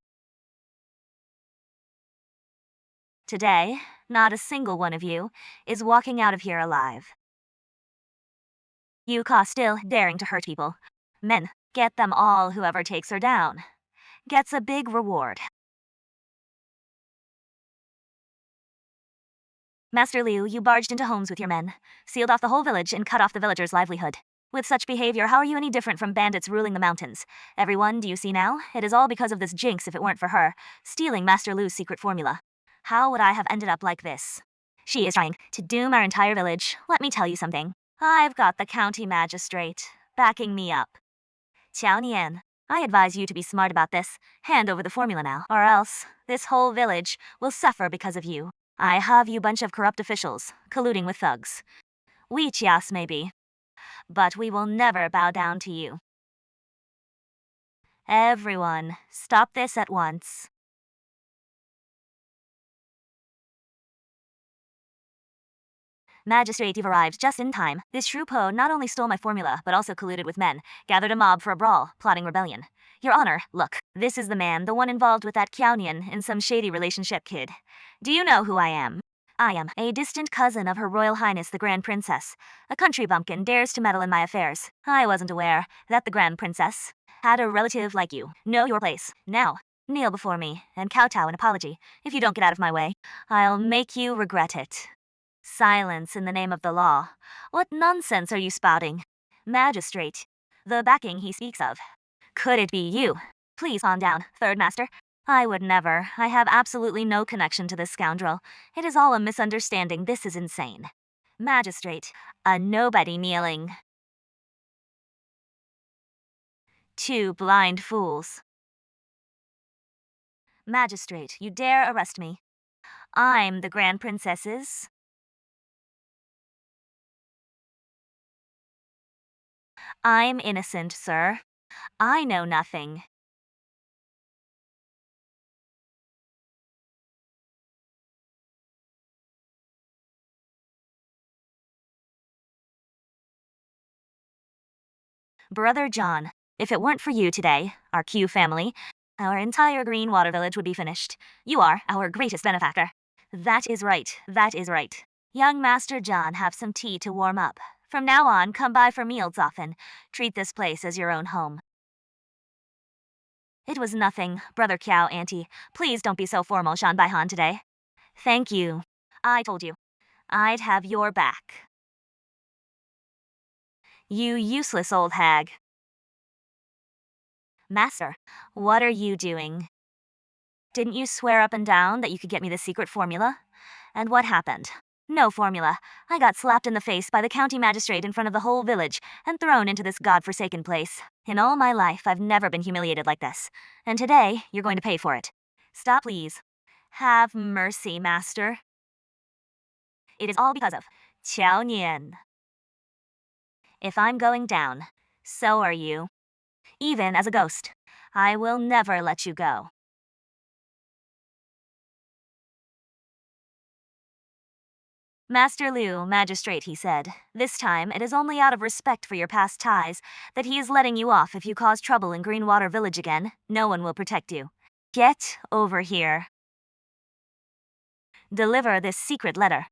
Today, not a single one of you is walking out of here alive. You caught still daring to hurt people. Men, get them all. Whoever takes her down gets a big reward. Master Liu, you barged into homes with your men, sealed off the whole village, and cut off the villagers' livelihood. With such behavior, how are you any different from bandits ruling the mountains? Everyone, do you see now? It is all because of this jinx if it weren't for her, stealing Master Lu's secret formula. How would I have ended up like this? She is trying to doom our entire village. Let me tell you something. I've got the county magistrate backing me up. Qiaonian, I advise you to be smart about this. Hand over the formula now, or else this whole village will suffer because of you. I have you bunch of corrupt officials, colluding with thugs. We Chias maybe, but we will never bow down to you. Everyone, stop this at once. Magistrate, you've arrived just in time. This Shrupo not only stole my formula, but also colluded with men, gathered a mob for a brawl, plotting rebellion. Your Honor, look, this is the man, the one involved with that Qiaonian in some shady relationship kid. Do you know who I am? I am a distant cousin of Her Royal Highness the Grand Princess. A country bumpkin dares to meddle in my affairs. I wasn't aware that the Grand Princess had a relative like you. Know your place. Now, kneel before me and kowtow an apology. If you don't get out of my way, I'll make you regret it. Silence in the name of the law. What nonsense are you spouting? Magistrate, the backing he speaks of. Could it be you? Please calm down, Third Master. I would never. I have absolutely no connection to this scoundrel. It is all a misunderstanding. This is insane. Magistrate, a nobody kneeling. Two blind fools. Magistrate, you dare arrest me. I'm the Grand Princess's. I'm innocent, sir. I know nothing. Brother John, if it weren't for you today, our Q family, our entire green water village would be finished. You are our greatest benefactor. That is right, that is right. Young Master John, have some tea to warm up. From now on, come by for meals often. Treat this place as your own home. It was nothing, Brother Kiao, Auntie. Please don't be so formal, Shan Baihan, today. Thank you. I told you. I'd have your back. You useless old hag. Master, what are you doing? Didn't you swear up and down that you could get me the secret formula? And what happened? No formula. I got slapped in the face by the county magistrate in front of the whole village and thrown into this godforsaken place. In all my life, I've never been humiliated like this. And today, you're going to pay for it. Stop, please. Have mercy, Master. It is all because of Qiao Nian. If I'm going down, so are you. Even as a ghost, I will never let you go. Master Liu, magistrate, he said, this time it is only out of respect for your past ties that he is letting you off. If you cause trouble in Greenwater Village again, no one will protect you. Get over here. Deliver this secret letter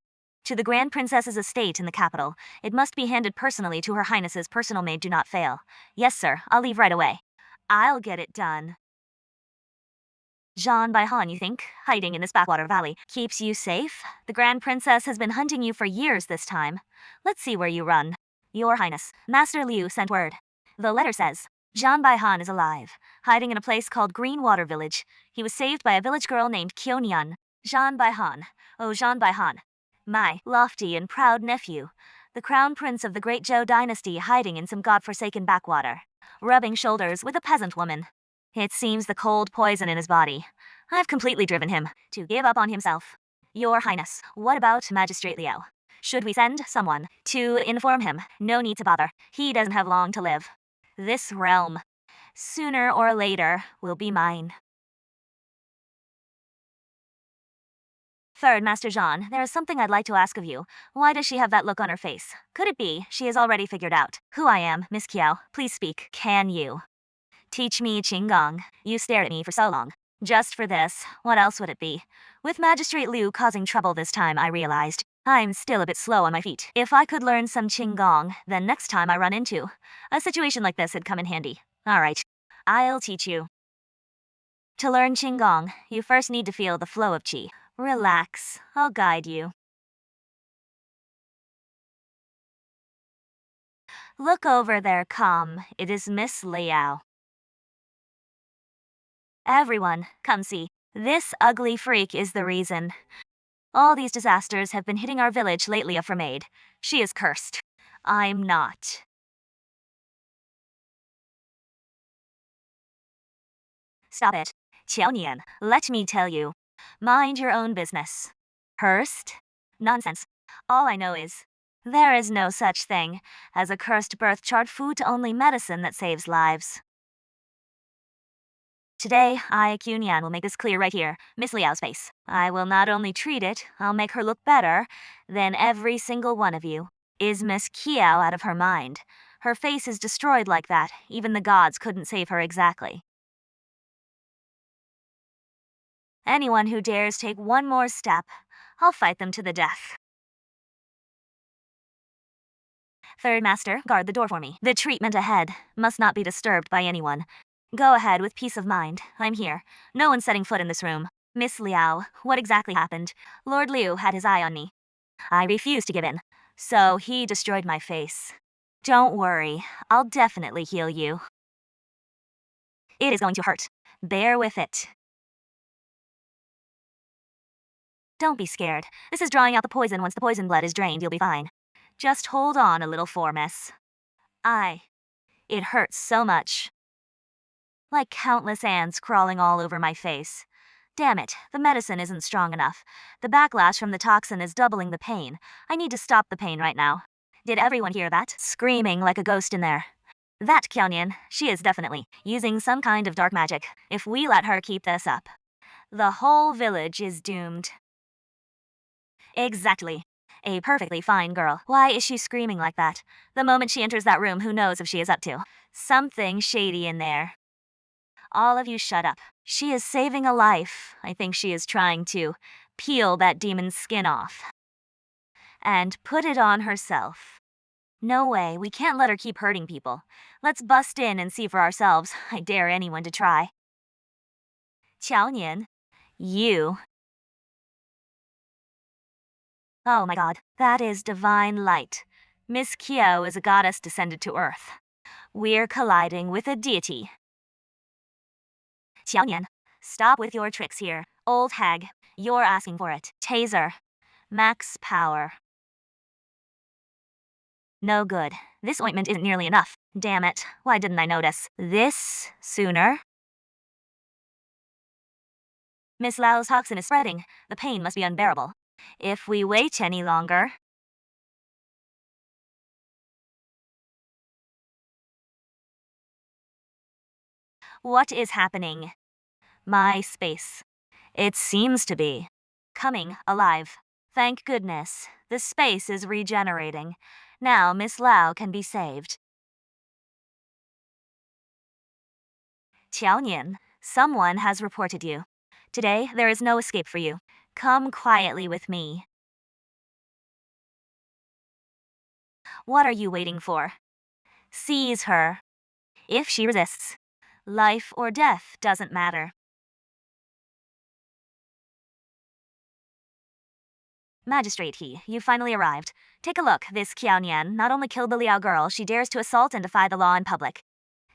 to the Grand Princess's estate in the capital. It must be handed personally to Her Highness's personal maid. Do not fail. Yes, sir, I'll leave right away. I'll get it done. Jean Baihan, you think, hiding in this backwater valley, keeps you safe? The Grand Princess has been hunting you for years this time. Let's see where you run. Your Highness, Master Liu sent word. The letter says, Jean Baihan is alive, hiding in a place called Greenwater Village. He was saved by a village girl named Qionian. Jean Baihan. Oh, Jean Baihan. My lofty and proud nephew. The crown prince of the great Zhou dynasty, hiding in some godforsaken backwater. Rubbing shoulders with a peasant woman. It seems the cold poison in his body. I've completely driven him to give up on himself. Your Highness, what about Magistrate Liu? Should we send someone to inform him? No need to bother. He doesn't have long to live. This realm, sooner or later, will be mine. Third, Master Jean, there is something I'd like to ask of you. Why does she have that look on her face? Could it be she has already figured out who I am? Miss Kiao, please speak. Can you teach me Qinggong? You stared at me for so long. Just for this, what else would it be? With Magistrate Liu causing trouble this time, I realized I'm still a bit slow on my feet. If I could learn some Qinggong, then next time I run into a situation like this, it'd come in handy. All right, I'll teach you. To learn Qinggong, you first need to feel the flow of qi. Relax, I'll guide you. Look over there, come. It is Miss Liao. Everyone, come see. This ugly freak is the reason. All these disasters have been hitting our village lately. For maid. She is cursed. I'm not. Stop it. Qiaonian, let me tell you. Mind your own business. Cursed? Nonsense. All I know is, there is no such thing as a cursed birth chart. Food only medicine that saves lives. Today, I, Qunian, will make this clear right here. Miss Liao's face. I will not only treat it, I'll make her look better than every single one of you. Is Miss Kiao out of her mind? Her face is destroyed like that. Even the gods couldn't save her exactly. Anyone who dares take one more step, I'll fight them to the death. Third Master, guard the door for me. The treatment ahead must not be disturbed by anyone. Go ahead with peace of mind. I'm here. No one's setting foot in this room. Miss Liao, what exactly happened? Lord Liu had his eye on me. I refused to give in, so he destroyed my face. Don't worry, I'll definitely heal you. It is going to hurt. Bear with it. Don't be scared. This is drawing out the poison. Once the poison blood is drained, you'll be fine. Just hold on a little for miss. It hurts so much. like countless ants crawling all over my face. Damn it, the medicine isn't strong enough. The backlash from the toxin is doubling the pain. I need to stop the pain right now. Did everyone hear that? Screaming like a ghost in there. That Kyunyan, she is definitely using some kind of dark magic. If we let her keep this up, the whole village is doomed. Exactly. A perfectly fine girl. Why is she screaming like that? The moment she enters that room, who knows if she is up to something shady in there. All of you shut up. She is saving a life. I think she is trying to peel that demon's skin off and put it on herself. No way, we can't let her keep hurting people. Let's bust in and see for ourselves. I dare anyone to try. Qiao Nian, you. Oh my god, that is divine light. Miss Kyo is a goddess descended to Earth. We're colliding with a deity. Qiao Nian, stop with your tricks here. Old hag, you're asking for it. Taser. Max power. No good. This ointment isn't nearly enough. Damn it, why didn't I notice this sooner? Miss Lao's toxin is spreading. The pain must be unbearable. If we wait any longer... What is happening? My space. It seems to be coming alive. Thank goodness. The space is regenerating. Now Miss Lao can be saved. Qiao Nian, someone has reported you. Today, there is no escape for you. Come quietly with me. What are you waiting for? Seize her. If she resists, life or death doesn't matter. Magistrate He, you finally arrived. Take a look, this Qiao Nian not only killed the Liao girl, she dares to assault and defy the law in public.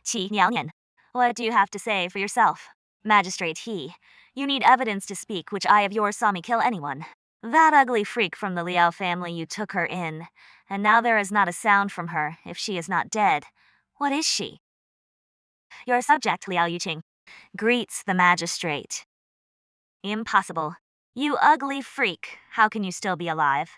Qi Niao Nian, what do you have to say for yourself? Magistrate He, you need evidence to speak which eye of yours saw me kill anyone. That ugly freak from the Liao family, you took her in, and now there is not a sound from her if she is not dead. What is she? Your subject, Liao Yuqing, greets the magistrate. Impossible. You ugly freak, how can you still be alive?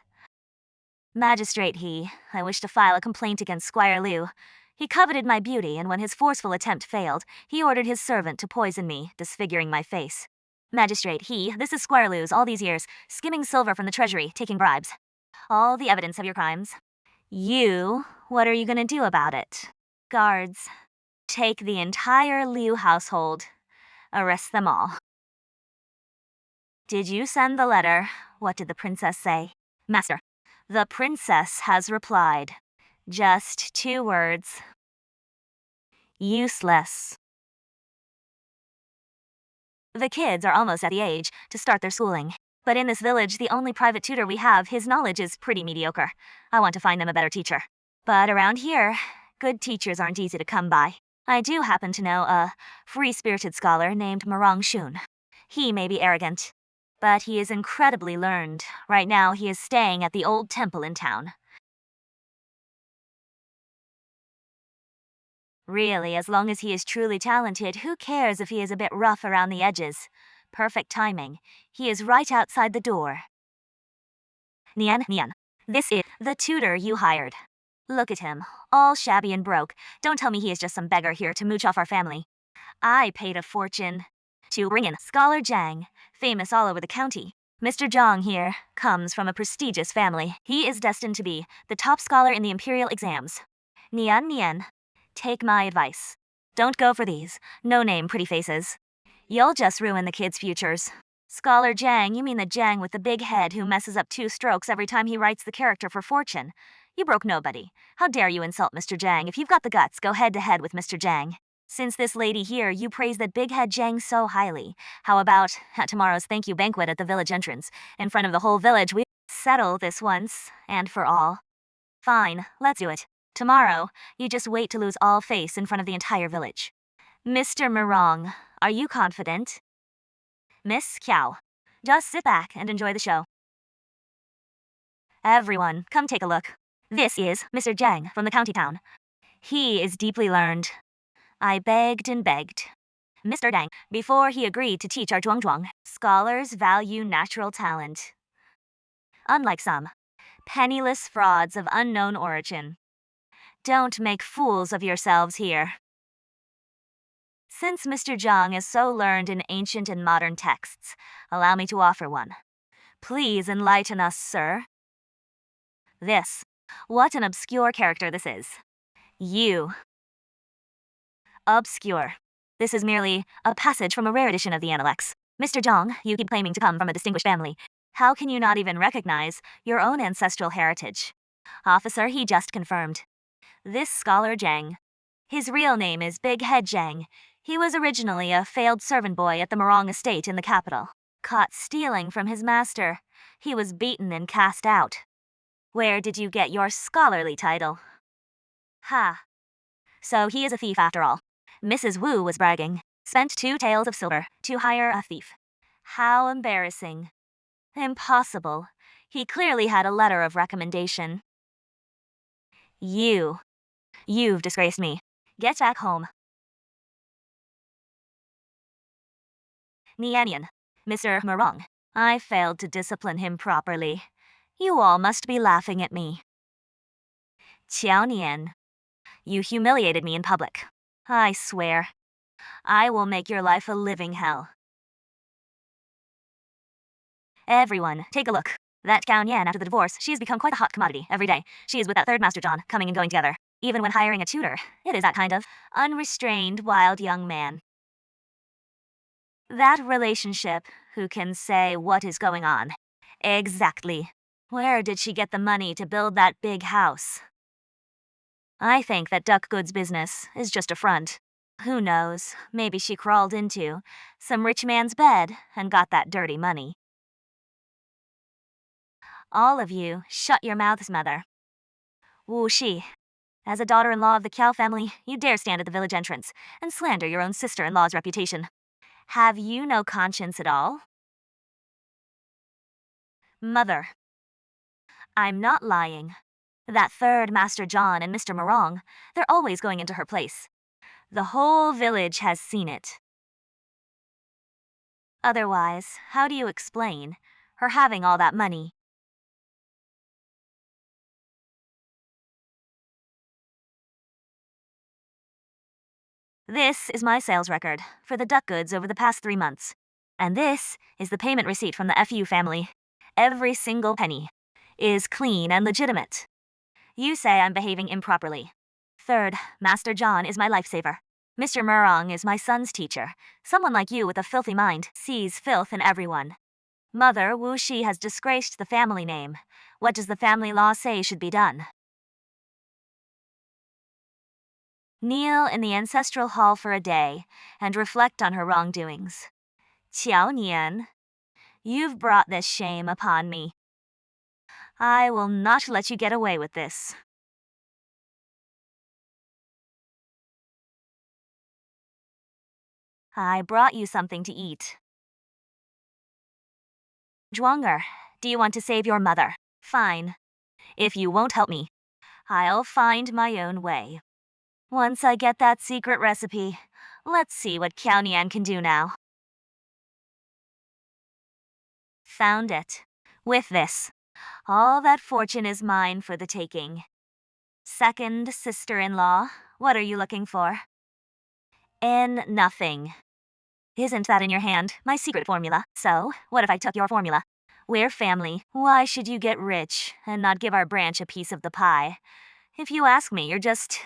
Magistrate He, I wish to file a complaint against Squire Liu. He coveted my beauty, and when his forceful attempt failed, he ordered his servant to poison me, disfiguring my face. Magistrate He, this is Squire Liu's all these years, skimming silver from the treasury, taking bribes. All the evidence of your crimes. You, what are you gonna do about it? Guards, take the entire Liu household. Arrest them all. Did you send the letter? What did the princess say? Master, the princess has replied. Just 2 words. Useless. The kids are almost at the age to start their schooling. But in this village, the only private tutor we have, his knowledge is pretty mediocre. I want to find them a better teacher. But around here, good teachers aren't easy to come by. I do happen to know a free-spirited scholar named Marang Shun. He may be arrogant, but he is incredibly learned. Right now, he is staying at the old temple in town. Really, as long as he is truly talented, who cares if he is a bit rough around the edges? Perfect timing. He is right outside the door. Nian, this is the tutor you hired. Look at him, all shabby and broke. Don't tell me he is just some beggar here to mooch off our family. I paid a fortune to bring in Scholar Zhang, famous all over the county. Mr. Zhang here comes from a prestigious family. He is destined to be the top scholar in the imperial exams. Nian, take my advice. Don't go for these no-name pretty faces. You'll just ruin the kids' futures. Scholar Zhang, you mean the Zhang with the big head who messes up 2 strokes every time he writes the character for fortune. You broke nobody. How dare you insult Mr. Zhang? If you've got the guts, go head-to-head with Mr. Zhang. Since this lady here, you praise that big head Zhang so highly. How about at tomorrow's thank you banquet at the village entrance? In front of the whole village, we settle this once and for all. Fine, let's do it. Tomorrow, you just wait to lose all face in front of the entire village. Mr. Mirong, are you confident? Miss Kiao, just sit back and enjoy the show. Everyone, come take a look. This is Mr. Zhang from the county town. He is deeply learned. I begged and begged. Mr. Dang, before he agreed to teach our Zhuangzhuang. Scholars value natural talent. Unlike some penniless frauds of unknown origin. Don't make fools of yourselves here. Since Mr. Zhang is so learned in ancient and modern texts, allow me to offer one. Please enlighten us, sir. What an obscure character this is. You. Obscure. This is merely a passage from a rare edition of the Analects. Mr. Zhang, you keep claiming to come from a distinguished family. How can you not even recognize your own ancestral heritage? Officer, he just confirmed. This scholar Zhang. His real name is Big Head Zhang. He was originally a failed servant boy at the Morong estate in the capital. Caught stealing from his master. He was beaten and cast out. Where did you get your scholarly title? Ha. So he is a thief after all. Mrs. Wu was bragging. Spent 2 taels of silver to hire a thief. How embarrassing. Impossible. He clearly had a letter of recommendation. You've disgraced me. Get back home. Nianian, Mr. Morong, I failed to discipline him properly. You all must be laughing at me. Qiao Nian, you humiliated me in public. I swear, I will make your life a living hell. Everyone, take a look. That Cao Nian, after the divorce, she has become quite a hot commodity every day. She is with that third Master John, coming and going together. Even when hiring a tutor, it is that kind of unrestrained, wild young man. That relationship, who can say what is going on? Exactly. Where did she get the money to build that big house? I think that Duck Good's business is just a front. Who knows, maybe she crawled into some rich man's bed and got that dirty money. All of you, shut your mouths, mother. Wu Shi, as a daughter-in-law of the Kiao family, you dare stand at the village entrance and slander your own sister-in-law's reputation. Have you no conscience at all? Mother, I'm not lying. That third Master John and Mr. Morong, they're always going into her place. The whole village has seen it. Otherwise, how do you explain her having all that money? This is my sales record for the duck goods over the past 3 months. And this is the payment receipt from the FU family. Every single penny is clean and legitimate. You say I'm behaving improperly. Third, Master John is my lifesaver. Mr. Murong is my son's teacher. Someone like you with a filthy mind sees filth in everyone. Mother Wu Shi has disgraced the family name. What does the family law say should be done? Kneel in the ancestral hall for a day and reflect on her wrongdoings. Qiao Nian, you've brought this shame upon me. I will not let you get away with this. I brought you something to eat. Zhuanger, do you want to save your mother? Fine. If you won't help me, I'll find my own way. Once I get that secret recipe, let's see what Kiao Nian can do now. Found it. With this, all that fortune is mine for the taking. Second sister-in-law, what are you looking for? Nothing. Isn't that in your hand, my secret formula? So, what if I took your formula? We're family. Why should you get rich and not give our branch a piece of the pie? If you ask me, you're just...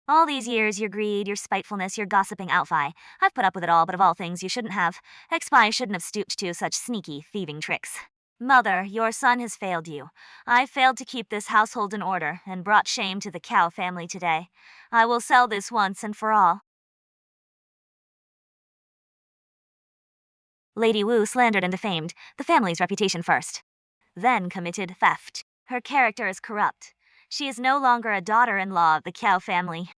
All these years, your greed, your spitefulness, your gossiping outfie. I've put up with it all, but of all things, you shouldn't have. Ex-spy shouldn't have stooped to such sneaky, thieving tricks. Mother, your son has failed you. I failed to keep this household in order and brought shame to the Cao family today. I will sell this once and for all. Lady Wu slandered and defamed the family's reputation first, then committed theft. Her character is corrupt. She is no longer a daughter-in-law of the Kiao family.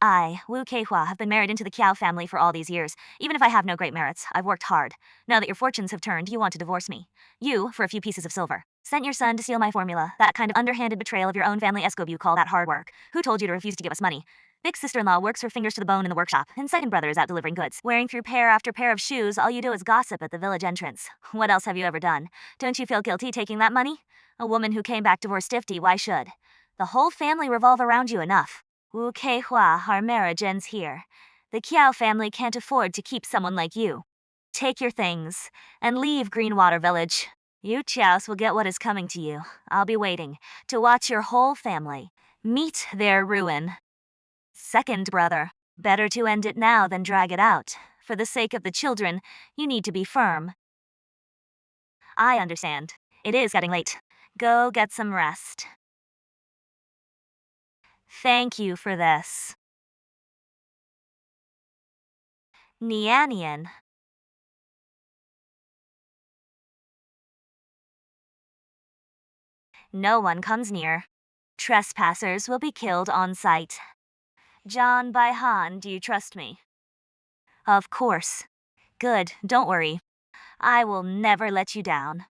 I, Wu Keihua, have been married into the Kiao family for all these years. Even if I have no great merits, I've worked hard. Now that your fortunes have turned, you want to divorce me. You, for a few pieces of silver. Sent your son to steal my formula. That kind of underhanded betrayal of your own family escob you call that hard work. Who told you to refuse to give us money? Big sister-in-law works her fingers to the bone in the workshop, and second brother is out delivering goods. Wearing through pair after pair of shoes, all you do is gossip at the village entrance. What else have you ever done? Don't you feel guilty taking that money? A woman who came back divorced 50, why should? The whole family revolve around you enough. Wu Kei Hua, our marriage ends here. The Kiao family can't afford to keep someone like you. Take your things, and leave Greenwater Village. You Chiaos will get what is coming to you. I'll be waiting to watch your whole family meet their ruin. Second brother, better to end it now than drag it out. For the sake of the children, you need to be firm. I understand. It is getting late. Go get some rest. Thank you for this. Nianian. No one comes near. Trespassers will be killed on sight. John Baihan, do you trust me? Of course. Good, don't worry. I will never let you down.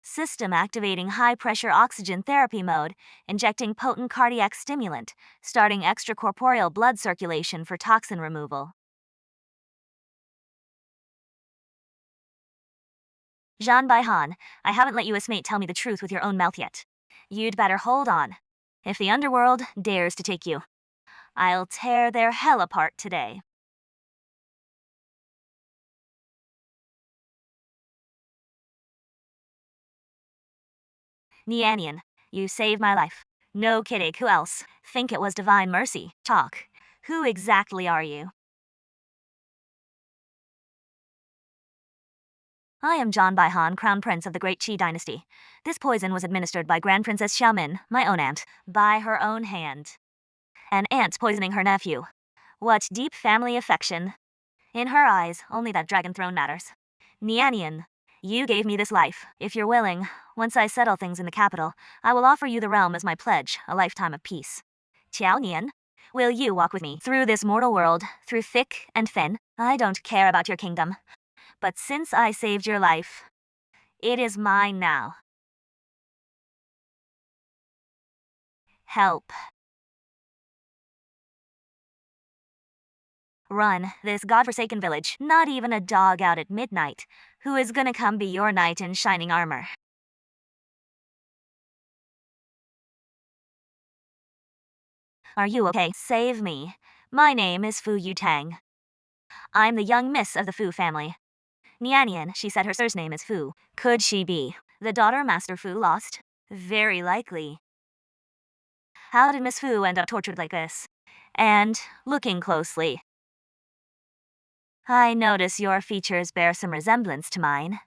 System activating high-pressure oxygen therapy mode, injecting potent cardiac stimulant, starting extracorporeal blood circulation for toxin removal. Jean Baihan, I haven't let US mate tell me the truth with your own mouth yet. You'd better hold on. If the underworld dares to take you, I'll tear their hell apart today. Nianian, you saved my life. No kidding, who else? Think it was divine mercy. Talk. Who exactly are you? I am John Baihan, Crown Prince of the Great Qi Dynasty. This poison was administered by Grand Princess Xiaomin, my own aunt, by her own hand. An aunt poisoning her nephew. What deep family affection. In her eyes, only that dragon throne matters. Nianian, you gave me this life. If you're willing, once I settle things in the capital, I will offer you the realm as my pledge, a lifetime of peace. Tiao Nian, will you walk with me through this mortal world, through thick and thin? I don't care about your kingdom. But since I saved your life, it is mine now. Help. Run this godforsaken village. Not even a dog out at midnight. Who is gonna come be your knight in shining armor? Are you okay? Save me. My name is Fu Yutang. I'm the young miss of the Fu family. Nianian, she said her sir's name is Fu. Could she be the daughter Master Fu lost? Very likely. How did Miss Fu end up tortured like this? And, looking closely, I notice your features bear some resemblance to mine.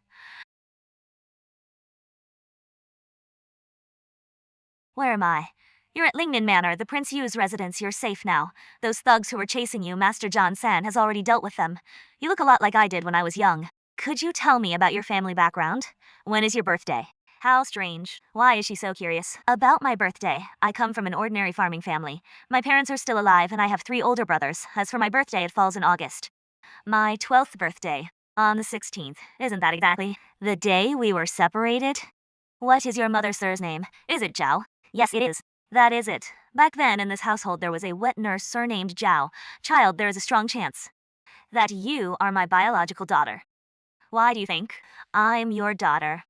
Where am I? You're at Lingnan Manor, the Prince Yu's residence. You're safe now. Those thugs who were chasing you, Master John San has already dealt with them. You look a lot like I did when I was young. Could you tell me about your family background? When is your birthday? How strange. Why is she so curious? About my birthday. I come from an ordinary farming family. My parents are still alive and I have 3 older brothers. As for my birthday, it falls in August. My 12th birthday. On the 16th. Isn't that exactly the day we were separated? What is your mother's sir's name? Is it Zhao? Yes, it is. That is it. Back then, in this household, there was a wet nurse surnamed Zhao. Child, there is a strong chance that you are my biological daughter. Why do you think I'm your daughter?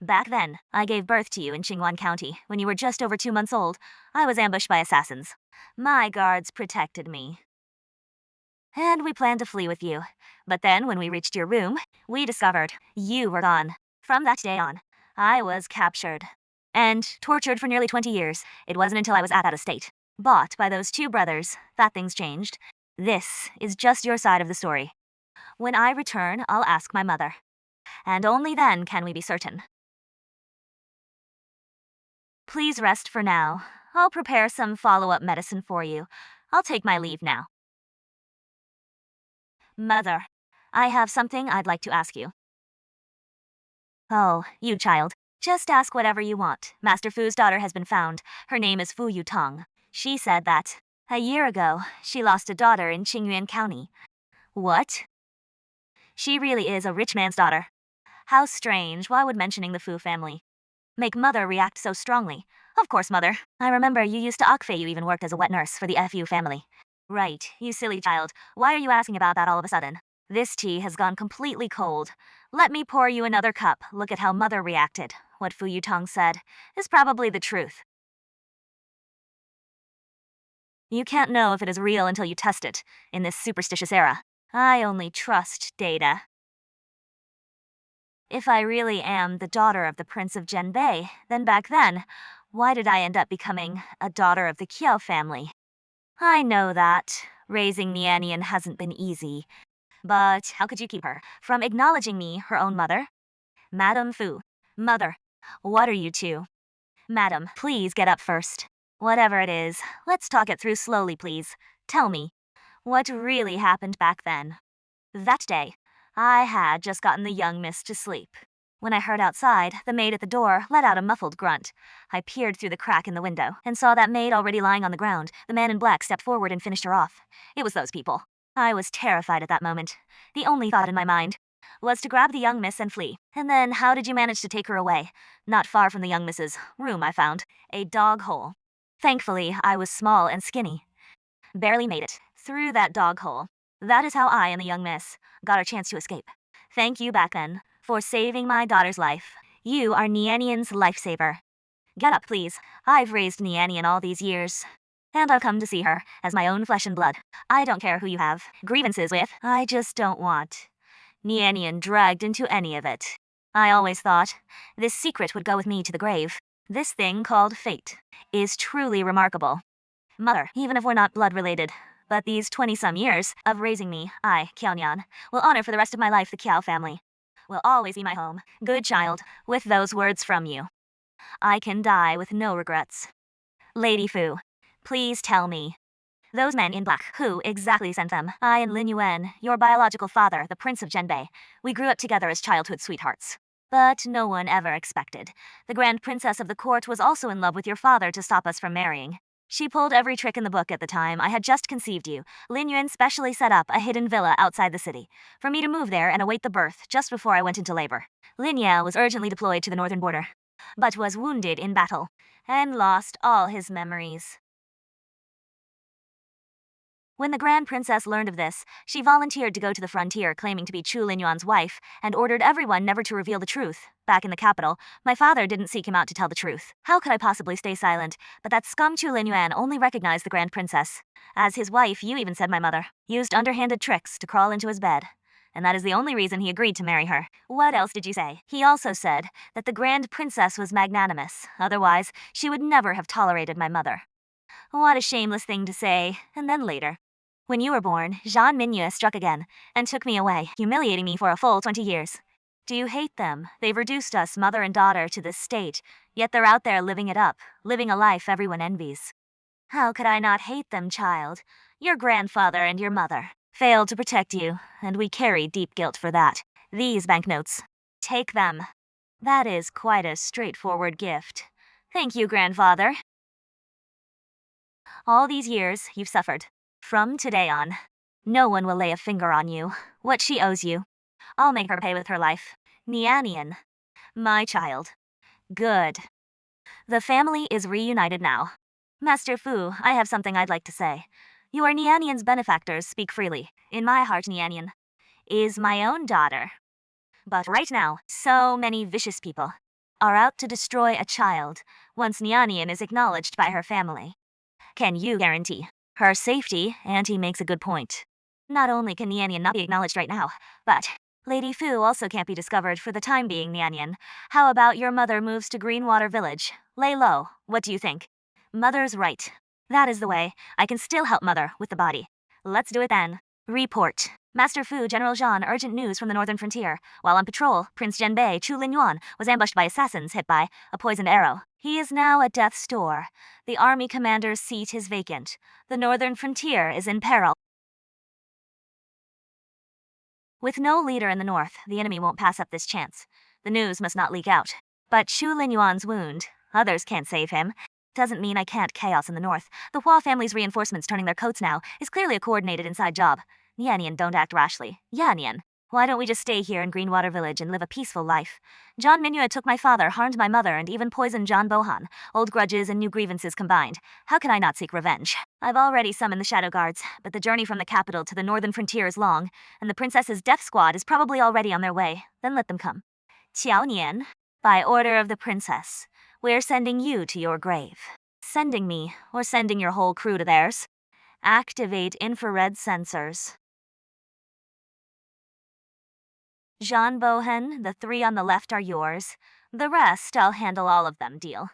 Back then, I gave birth to you in Qingwan County. When you were just over 2 months old, I was ambushed by assassins. My guards protected me. And we planned to flee with you. But then, when we reached your room, we discovered you were gone. From that day on, I was captured and tortured for nearly 20 years. It wasn't until I was out of state, bought by those 2 brothers, that things changed. This is just your side of the story. When I return, I'll ask my mother. And only then can we be certain. Please rest for now. I'll prepare some follow-up medicine for you. I'll take my leave now. Mother, I have something I'd like to ask you. Oh, you child. Just ask whatever you want. Master Fu's daughter has been found. Her name is Fu Yutang. She said that a year ago, she lost a daughter in Qingyuan County. What? She really is a rich man's daughter. How strange, why would mentioning the Fu family make Mother react so strongly? Of course, Mother. I remember you used to Akfei, you even worked as a wet nurse for the FU family. Right, you silly child. Why are you asking about that all of a sudden? This tea has gone completely cold. Let me pour you another cup. Look at how Mother reacted. What Fu Yutong said is probably the truth. You can't know if it is real until you test it, in this superstitious era. I only trust data. If I really am the daughter of the Prince of Zhenbei, then back then, why did I end up becoming a daughter of the Qiao family? I know that. Raising Nianian hasn't been easy. But how could you keep her from acknowledging me, her own mother? Madam Fu. Mother. What are you two? Madam, please get up first. Whatever it is, let's talk it through slowly, please. Tell me, what really happened back then? That day, I had just gotten the young miss to sleep. When I heard outside, the maid at the door let out a muffled grunt. I peered through the crack in the window and saw that maid already lying on the ground. The man in black stepped forward and finished her off. It was those people. I was terrified at that moment. The only thought in my mind was to grab the young miss and flee. And then how did you manage to take her away? Not far from the young miss's room, I found a dog hole. Thankfully, I was small and skinny. Barely made it through that dog hole. That is how I and the young miss got our chance to escape. Thank you back then for saving my daughter's life. You are Nianian's lifesaver. Get up, please. I've raised Nianian all these years, and I've come to see her as my own flesh and blood. I don't care who you have grievances with. I just don't want Nianian dragged into any of it. I always thought this secret would go with me to the grave. This thing called fate is truly remarkable. Mother, even if we're not blood-related, but these 20-some years of raising me, I, Qiaonian, will honor for the rest of my life the Qiao family. Will always be my home. Good child, with those words from you, I can die with no regrets. Lady Fu, please tell me. Those men in black, who exactly sent them? I and Lin Yuan, your biological father, the Prince of Zhenbei. We grew up together as childhood sweethearts. But no one ever expected. The Grand Princess of the court was also in love with your father to stop us from marrying. She pulled every trick in the book at the time I had just conceived you. Lin Yuan specially set up a hidden villa outside the city for me to move there and await the birth just before I went into labor. Lin Yao was urgently deployed to the northern border, but was wounded in battle and lost all his memories. When the Grand Princess learned of this, she volunteered to go to the frontier claiming to be Chu Linyuan's wife and ordered everyone never to reveal the truth. Back in the capital, my father didn't seek him out to tell the truth. How could I possibly stay silent? But that scum Chu Linyuan only recognized the Grand Princess. As his wife, you even said my mother used underhanded tricks to crawl into his bed. And that is the only reason he agreed to marry her. What else did you say? He also said that the Grand Princess was magnanimous. Otherwise, she would never have tolerated my mother. What a shameless thing to say. And then later, when you were born, Jean Minyue struck again and took me away, humiliating me for a full 20 years. Do you hate them? They've reduced us, mother and daughter, to this state, yet they're out there living it up, living a life everyone envies. How could I not hate them, child? Your grandfather and your mother failed to protect you, and we carry deep guilt for that. These banknotes, take them. That is quite a straightforward gift. Thank you, grandfather. All these years, you've suffered. From today on, no one will lay a finger on you. What she owes you, I'll make her pay with her life. Nianian, my child. Good. The family is reunited now. Master Fu, I have something I'd like to say. You are Nianian's benefactors, speak freely. In my heart, Nianian is my own daughter. But right now, so many vicious people are out to destroy a child once Nianian is acknowledged by her family. Can you guarantee her safety? Auntie makes a good point. Not only can Nianian not be acknowledged right now, but Lady Fu also can't be discovered for the time being, Nianian. How about your mother moves to Greenwater Village? Lay low. What do you think? Mother's right. That is the way I can still help Mother with the body. Let's do it then. Report. Master Fu, General Zhan, urgent news from the northern frontier. While on patrol, Prince Zhenbei, Chu Linyuan, was ambushed by assassins hit by a poisoned arrow. He is now at death's door. The army commander's seat is vacant. The northern frontier is in peril. With no leader in the north, the enemy won't pass up this chance. The news must not leak out. But Chu Linyuan's wound, others can't save him. Doesn't mean I can't chaos in the north. The Hua family's reinforcements turning their coats now is clearly a coordinated inside job. Yannian, don't act rashly. Yannian. Why don't we just stay here in Greenwater Village and live a peaceful life? John Minua took my father, harmed my mother, and even poisoned John Bohan. Old grudges and new grievances combined. How can I not seek revenge? I've already summoned the Shadow Guards, but the journey from the capital to the northern frontier is long, and the princess's death squad is probably already on their way. Then let them come. Qiao Nian, by order of the princess, we're sending you to your grave. Sending me, or sending your whole crew to theirs. Activate infrared sensors. Jean Bohan, the 3 on the left are yours. The rest, I'll handle all of them, deal.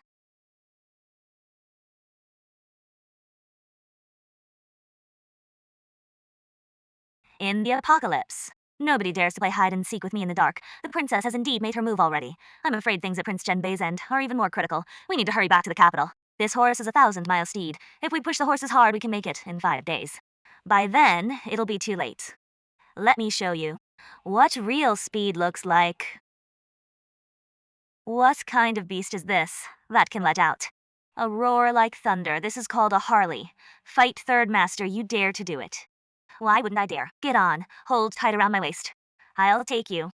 In the apocalypse. Nobody dares to play hide and seek with me in the dark. The princess has indeed made her move already. I'm afraid things at Prince Zhenbei's end are even more critical. We need to hurry back to the capital. This horse is a 1,000-mile steed. If we push the horses hard, we can make it in 5 days. By then, it'll be too late. Let me show you what real speed looks like. What kind of beast is this that can let out a roar like thunder? This is called a Harley. Fight, Third Master, you dare to do it. Why wouldn't I dare? Get on. Hold tight around my waist. I'll take you.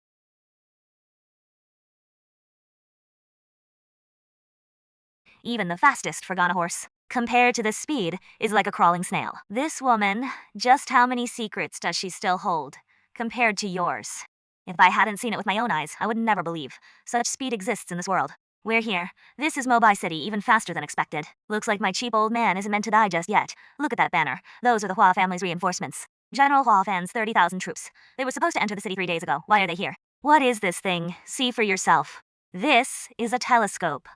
Even the fastest Fergana horse, compared to this speed, is like a crawling snail. This woman, just how many secrets does she still hold, compared to yours? If I hadn't seen it with my own eyes, I would never believe such speed exists in this world. We're here. This is Mobai City, even faster than expected. Looks like my cheap old man isn't meant to die just yet. Look at that banner. Those are the Hua family's reinforcements. General Hua Fan's 30,000 troops. They were supposed to enter the city 3 days ago. Why are they here? What is this thing? See for yourself. This is a telescope.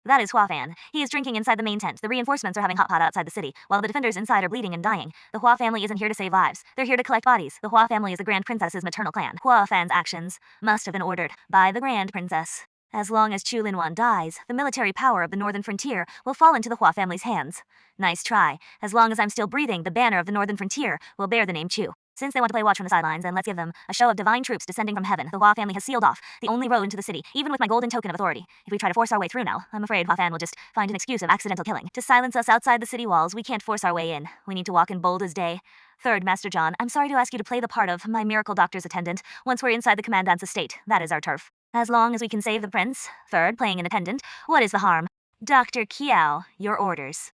That is Hua Fan. He is drinking inside the main tent. The reinforcements are having hot pot outside the city, while the defenders inside are bleeding and dying. The Hua family isn't here to save lives. They're here to collect bodies. The Hua family is the Grand Princess's maternal clan. Hua Fan's actions must have been ordered by the Grand Princess. As long as Chu Linwan dies, the military power of the northern frontier will fall into the Hua family's hands. Nice try. As long as I'm still breathing, the banner of the northern frontier will bear the name Chu. Since they want to play watch from the sidelines, then let's give them a show of divine troops descending from heaven. The Hua family has sealed off the only road into the city, even with my golden token of authority. If we try to force our way through now, I'm afraid Hua Fan will just find an excuse of accidental killing. To silence us outside the city walls, we can't force our way in. We need to walk in bold as day. Third, Master John, I'm sorry to ask you to play the part of my miracle doctor's attendant once we're inside the commandant's estate. That is our turf. As long as we can save the prince. Third, playing an attendant. What is the harm? Dr. Kiao, your orders.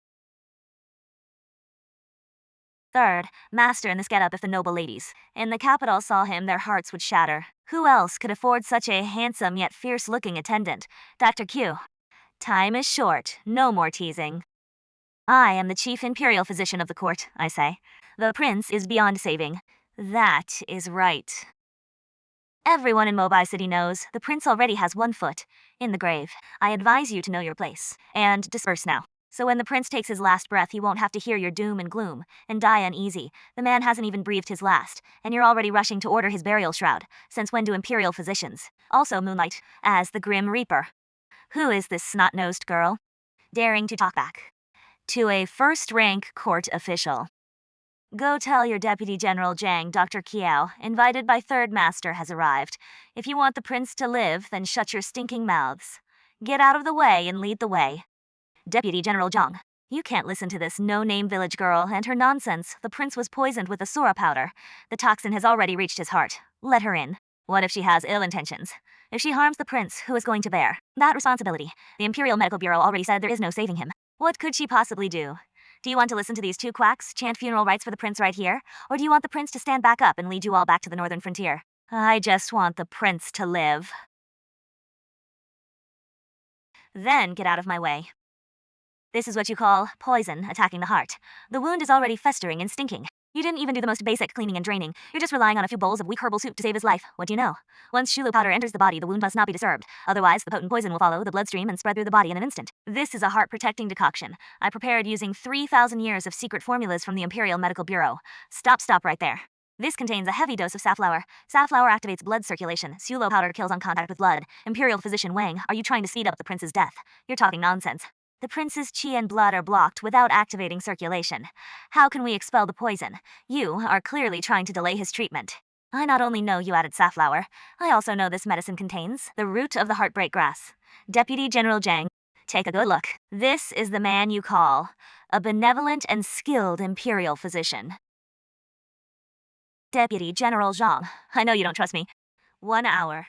Third, master in this getup if the noble ladies in the capital saw him, their hearts would shatter. Who else could afford such a handsome yet fierce-looking attendant? Dr. Q. Time is short. No more teasing. I am the chief imperial physician of the court, I say. The prince is beyond saving. That is right. Everyone in Mobai City knows the prince already has 1 foot in the grave. I advise you to know your place and disperse now. So when the prince takes his last breath, he won't have to hear your doom and gloom and die uneasy. The man hasn't even breathed his last, and you're already rushing to order his burial shroud. Since when do imperial physicians also moonlight as the Grim Reaper? Who is this snot-nosed girl? Daring to talk back to a first-rank court official. Go tell your Deputy General Zhang Dr. Kiao, invited by Third Master, has arrived. If you want the prince to live, then shut your stinking mouths. Get out of the way and lead the way. Deputy General Zhang, you can't listen to this no-name village girl and her nonsense. The prince was poisoned with the Sora powder. The toxin has already reached his heart. Let her in. What if she has ill intentions? If she harms the prince, who is going to bear that responsibility? The Imperial Medical Bureau already said there is no saving him. What could she possibly do? Do you want to listen to these 2 quacks chant funeral rites for the prince right here? Or do you want the prince to stand back up and lead you all back to the northern frontier? I just want the prince to live. Then get out of my way. This is what you call poison attacking the heart. The wound is already festering and stinking. You didn't even do the most basic cleaning and draining. You're just relying on a few bowls of weak herbal soup to save his life. What do you know? Once Shulu powder enters the body, the wound must not be disturbed. Otherwise, the potent poison will follow the bloodstream and spread through the body in an instant. This is a heart-protecting decoction. I prepared using 3,000 years of secret formulas from the Imperial Medical Bureau. Stop right there. This contains a heavy dose of safflower. Safflower activates blood circulation. Sulo powder kills on contact with blood. Imperial physician Wang, are you trying to speed up the prince's death? You're talking nonsense. The prince's qi and blood are blocked without activating circulation. How can we expel the poison? You are clearly trying to delay his treatment. I not only know you added safflower, I also know this medicine contains the root of the heartbreak grass. Deputy General Zhang, take a good look. This is the man you call a benevolent and skilled imperial physician. Deputy General Zhang, I know you don't trust me. 1 hour.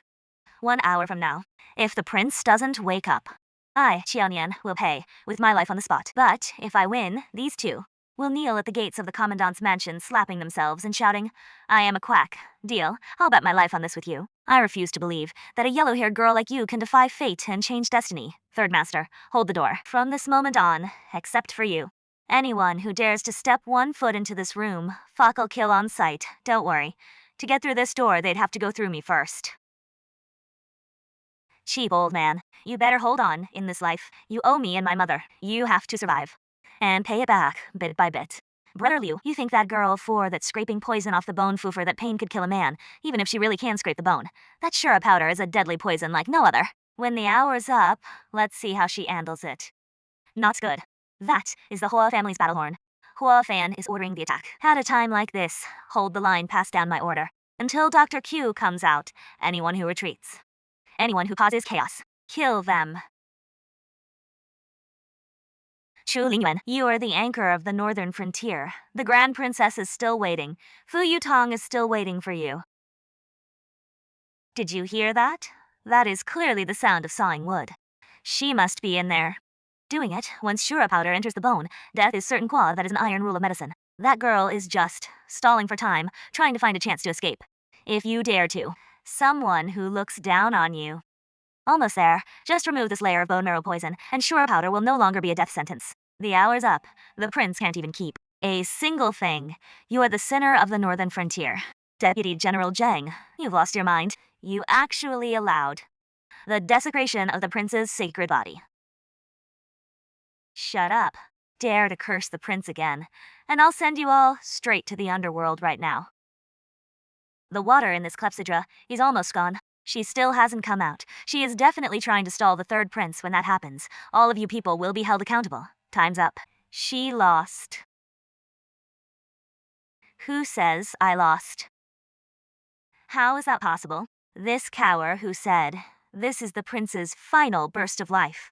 1 hour from now. If the prince doesn't wake up, I, Qiaonian, will pay, with my life on the spot. But if I win, these two will kneel at the gates of the commandant's mansion, slapping themselves and shouting, I am a quack. Deal? I'll bet my life on this with you. I refuse to believe that a yellow-haired girl like you can defy fate and change destiny. Third Master, hold the door. From this moment on, except for you. Anyone who dares to step 1 foot into this room, fuck'll kill on sight. Don't worry. To get through this door, they'd have to go through me first. Cheap old man, you better hold on in this life. You owe me and my mother. You have to survive. And pay it back, bit by bit. Brother Liu, you think that girl that's scraping poison off the bone foofer that pain could kill a man, even if she really can scrape the bone. That Shura powder is a deadly poison like no other. When the hour's up, let's see how she handles it. Not good. That is the Hua family's battle horn. Hua Fan is ordering the attack. At a time like this, hold the line, pass down my order. Until Dr. Q comes out, anyone who retreats. Anyone who causes chaos, kill them. Chu Lingyuan, you are the anchor of the northern frontier. The Grand Princess is still waiting. Fu Yutong is still waiting for you. Did you hear that? That is clearly the sound of sawing wood. She must be in there. Doing it, once Shura powder enters the bone, death is certain. That is an iron rule of medicine. That girl is just stalling for time, trying to find a chance to escape. If you dare to. Someone who looks down on you. Almost there. Just remove this layer of bone marrow poison, and Shura powder will no longer be a death sentence. The hour's up. The prince can't even keep a single thing. You are the center of the northern frontier. Deputy General Zhang, you've lost your mind. You actually allowed the desecration of the prince's sacred body. Shut up. Dare to curse the prince again, and I'll send you all straight to the underworld right now. The water in this clepsydra is almost gone. She still hasn't come out. She is definitely trying to stall the third prince. When that happens, all of you people will be held accountable. Time's up. She lost. Who says I lost? How is that possible? This cower who said, this is the prince's final burst of life.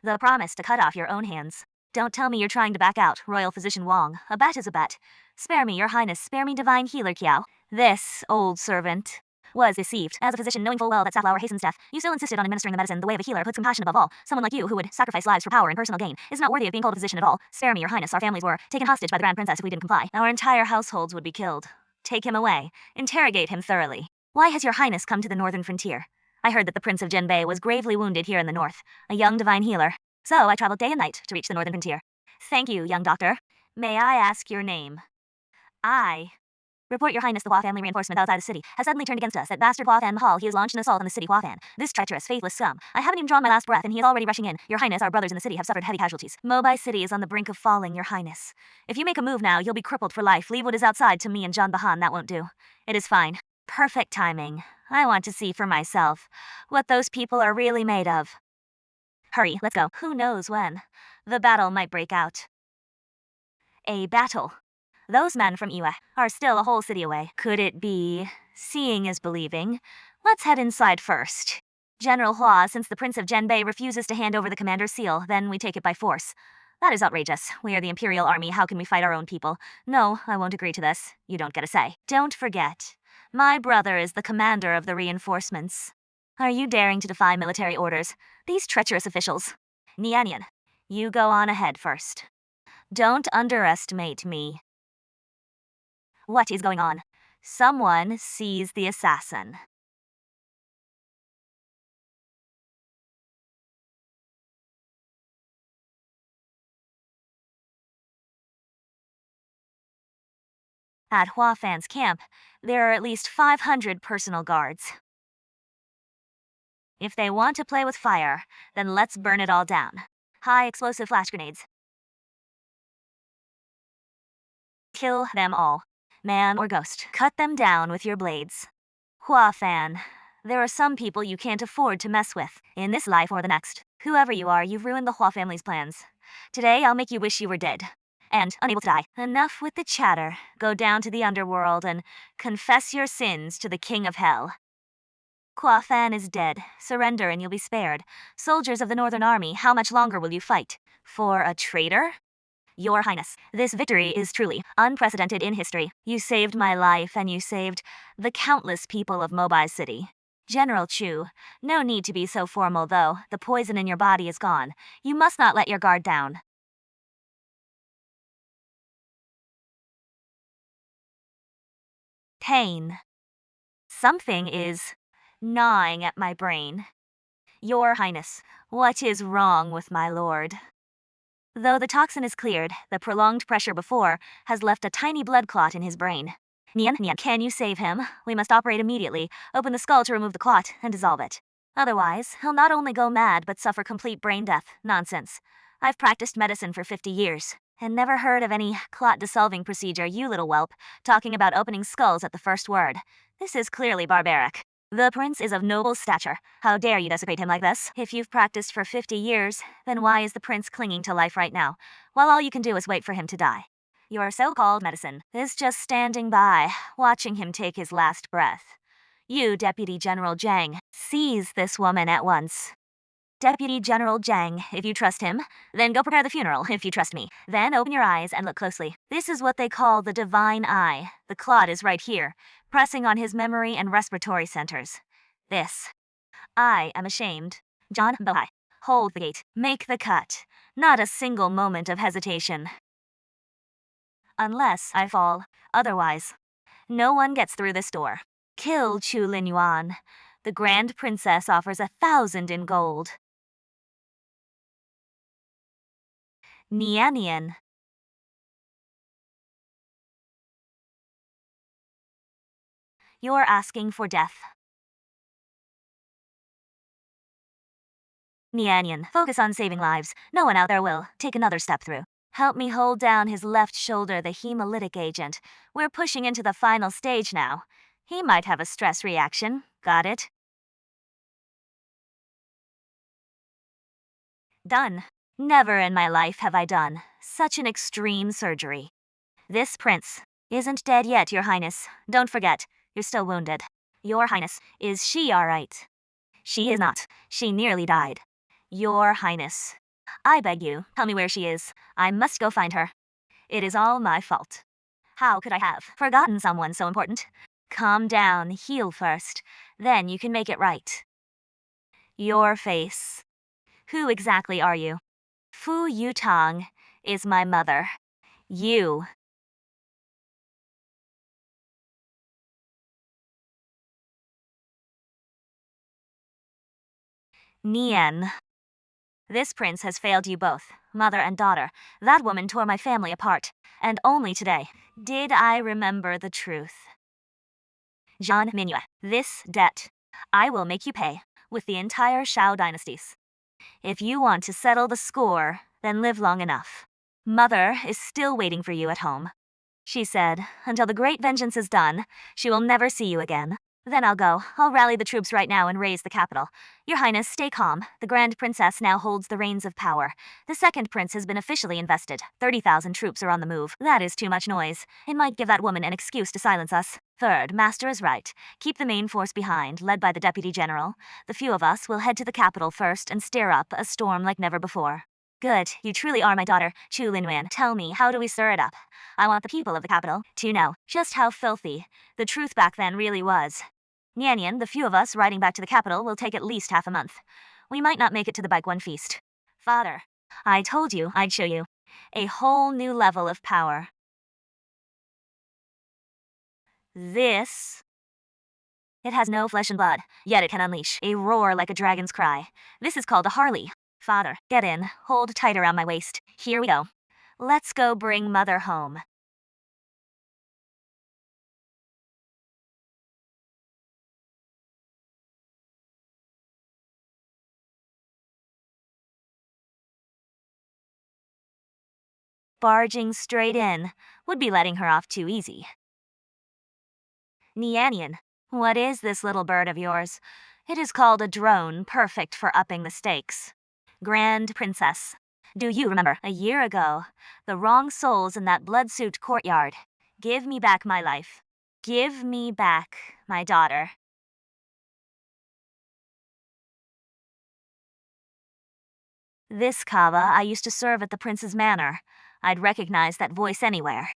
The promise to cut off your own hands. Don't tell me you're trying to back out, Royal Physician Wong. A bet is a bet. Spare me, Your Highness. Spare me, Divine Healer Kiao. This old servant was deceived. As a physician, knowing full well that safflower hastens death, you still insisted on administering the medicine the way of a healer, puts compassion above all. Someone like you, who would sacrifice lives for power and personal gain, is not worthy of being called a physician at all. Spare me, Your Highness. Our families were taken hostage by the Grand Princess if we didn't comply. Our entire households would be killed. Take him away. Interrogate him thoroughly. Why has Your Highness come to the northern frontier? I heard that the Prince of Jinbei was gravely wounded here in the north, a young divine healer. So I traveled day and night to reach the northern frontier. Thank you, young doctor. May I ask your name? Report, Your Highness, the Hua family reinforcement outside the city has suddenly turned against us. At Bastard Hua Fan Hall, he has launched an assault on the city Hua Fan. This treacherous, faithless scum. I haven't even drawn my last breath and he is already rushing in. Your Highness, our brothers in the city have suffered heavy casualties. Mobai City is on the brink of falling, Your Highness. If you make a move now, you'll be crippled for life. Leave what is outside to me and John Bahan. That won't do. It is fine. Perfect timing. I want to see for myself what those people are really made of. Hurry, let's go. Who knows when the battle might break out. A battle. Those men from Iwe are still a whole city away. Could it be seeing is believing? Let's head inside first. General Hua, since the Prince of Jinbei refuses to hand over the commander's seal, then we take it by force. That is outrageous. We are the Imperial Army. How can we fight our own people? No, I won't agree to this. You don't get a say. Don't forget, my brother is the commander of the reinforcements. Are you daring to defy military orders? These treacherous officials. Nianian, you go on ahead first. Don't underestimate me. What is going on? Someone sees the assassin. At Hua Fan's camp, there are at least 500 personal guards. If they want to play with fire, then let's burn it all down. High explosive flash grenades. Kill them all. Man or ghost, cut them down with your blades. Hua Fan, there are some people you can't afford to mess with, in this life or the next. Whoever you are, you've ruined the Hua family's plans. Today, I'll make you wish you were dead. And unable to die. Enough with the chatter. Go down to the underworld and confess your sins to the King of Hell. Hua Fan is dead. Surrender and you'll be spared. Soldiers of the Northern Army, how much longer will you fight? For a traitor? Your Highness, this victory is truly unprecedented in history. You saved my life and you saved the countless people of Mobile City. General Chu, no need to be so formal though. The poison in your body is gone. You must not let your guard down. Pain. Something is gnawing at my brain. Your Highness, what is wrong with my lord? Though the toxin is cleared, the prolonged pressure before has left a tiny blood clot in his brain. Nian, can you save him? We must operate immediately, open the skull to remove the clot, and dissolve it. Otherwise, he'll not only go mad but suffer complete brain death. Nonsense. I've practiced medicine for 50 years, and never heard of any clot-dissolving procedure, you little whelp, talking about opening skulls at the first word. This is clearly barbaric. The prince is of noble stature. How dare you desecrate him like this? If you've practiced for 50 years, then why is the prince clinging to life right now, while all you can do is wait for him to die? Your so-called medicine is just standing by, watching him take his last breath. You, Deputy General Zhang, seize this woman at once. Deputy General Zhang, if you trust him, then go prepare the funeral, if you trust me. Then open your eyes and look closely. This is what they call the divine eye. The clot is right here, pressing on his memory and respiratory centers. This. I am ashamed. John Bohai, hold the gate. Make the cut. Not a single moment of hesitation. Unless I fall. Otherwise, no one gets through this door. Kill Chu Linyuan. The Grand Princess offers 1,000 in gold. Nianian. You're asking for death. Nianian, focus on saving lives. No one out there will take another step through. Help me hold down his left shoulder, the hemolytic agent. We're pushing into the final stage now. He might have a stress reaction. Got it? Done. Never in my life have I done such an extreme surgery. This prince isn't dead yet, Your Highness. Don't forget, you're still wounded. Your Highness, is she all right? She is not. She nearly died. Your Highness, I beg you, tell me where she is. I must go find her. It is all my fault. How could I have forgotten someone so important? Calm down, heal first. Then you can make it right. Your face. Who exactly are you? Fu Yutang is my mother. You. Nian. This prince has failed you both, mother and daughter. That woman tore my family apart. And only today did I remember the truth. Jean Minue, this debt I will make you pay with the entire Shao dynasties. If you want to settle the score, then live long enough. Mother is still waiting for you at home. She said, until the great vengeance is done, she will never see you again. Then I'll go. I'll rally the troops right now and raise the capital. Your Highness, stay calm. The Grand Princess now holds the reins of power. The second prince has been officially invested. 30,000 troops are on the move. That is too much noise. It might give that woman an excuse to silence us. Third, Master is right. Keep the main force behind, led by the Deputy General. The few of us will head to the capital first and stir up a storm like never before. Good. You truly are my daughter, Chu Linwen. Tell me, how do we stir it up? I want the people of the capital to know just how filthy the truth back then really was. Nianian, the few of us riding back to the capital will take at least half a month. We might not make it to the Baiguan feast. Father, I told you I'd show you a whole new level of power. This... It has no flesh and blood, yet it can unleash a roar like a dragon's cry. This is called a Harley. Father, get in. Hold tight around my waist. Here we go. Let's go bring Mother home. Barging straight in would be letting her off too easy. Nianian, what is this little bird of yours? It is called a drone, perfect for upping the stakes. Grand Princess, do you remember a year ago, the wrong souls in that blood-soaked courtyard? Give me back my life. Give me back my daughter. This Kava, I used to serve at the prince's manor. I'd recognize that voice anywhere.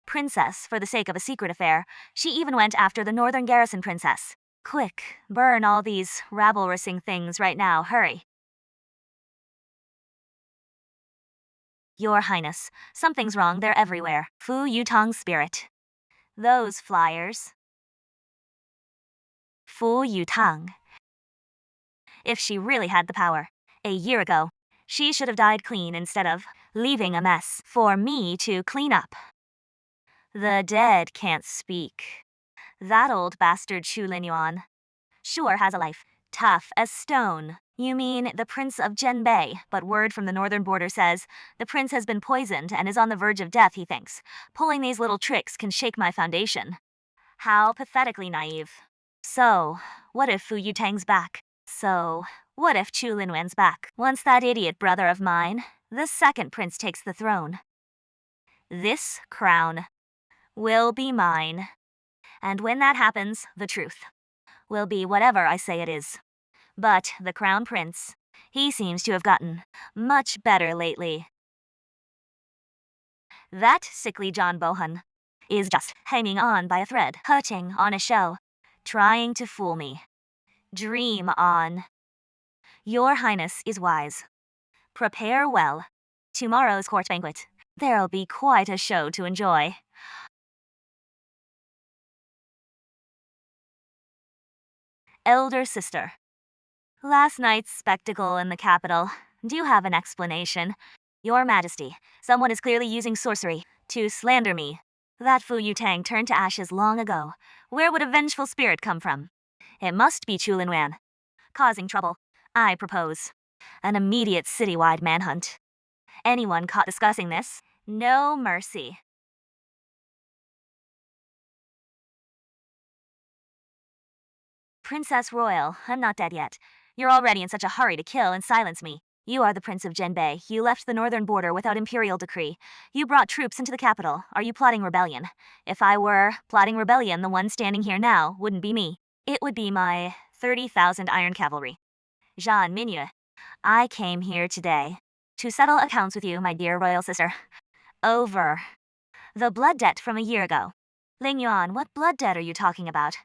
Princess, for the sake of a secret affair, she even went after the Northern Garrison princess. Quick, burn all these rabble-rousing things right now, hurry. Your Highness, something's wrong, they're everywhere. Fu Yutong's spirit. Those flyers. Fu Yutong. If she really had the power, a year ago, she should have died clean instead of leaving a mess for me to clean up. The dead can't speak. That old bastard Chu Linyuan sure has a life. Tough as stone. You mean the Prince of Zhenbei, but word from the northern border says the prince has been poisoned and is on the verge of death, he thinks. Pulling these little tricks can shake my foundation. How pathetically naive. So, what if Fu Yutang's back? So, what if Chu Linwen's back? Once that idiot brother of mine, the second prince, takes the throne, this crown will be mine. And when that happens, the truth will be whatever I say it is. But the crown prince, he seems to have gotten much better lately. That sickly John Bohan is just hanging on by a thread, hutching on a show, trying to fool me. Dream on. Your Highness is wise. Prepare well. Tomorrow's court banquet. There'll be quite a show to enjoy. Elder sister. Last night's spectacle in the capital. Do you have an explanation? Your Majesty, someone is clearly using sorcery to slander me. That Fu Yutang turned to ashes long ago. Where would a vengeful spirit come from? It must be Chu Linwan. Causing trouble. I propose an immediate citywide manhunt. Anyone caught discussing this? No mercy. Princess Royal, I'm not dead yet. You're already in such a hurry to kill and silence me. You are the Prince of Zhenbei. You left the northern border without imperial decree. You brought troops into the capital. Are you plotting rebellion? If I were plotting rebellion, the one standing here now wouldn't be me. It would be my 30,000 iron cavalry. Jean Minyu, I came here today to settle accounts with you, my dear royal sister. Over the blood debt from a year ago. Ling Yuan, what blood debt are you talking about?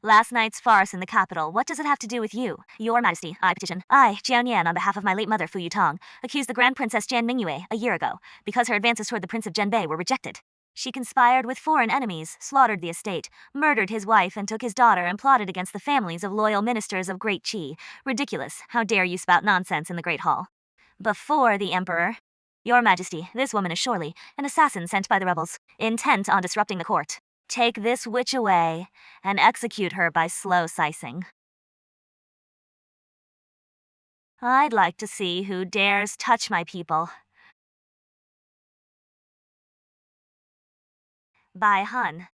Last night's farce in the capital, what does it have to do with you? Your Majesty, I petition. I, Jian Yan, on behalf of my late mother Fu Yutong, accused the Grand Princess Jian Mingyue a year ago because her advances toward the Prince of Zhenbei were rejected. She conspired with foreign enemies, slaughtered the estate, murdered his wife and took his daughter, and plotted against the families of loyal ministers of Great Qi. Ridiculous. How dare you spout nonsense in the Great Hall? Before the Emperor. Your Majesty, this woman is surely an assassin sent by the rebels, intent on disrupting the court. Take this witch away and execute her by slow slicing. I'd like to see who dares touch my people. Bai Han.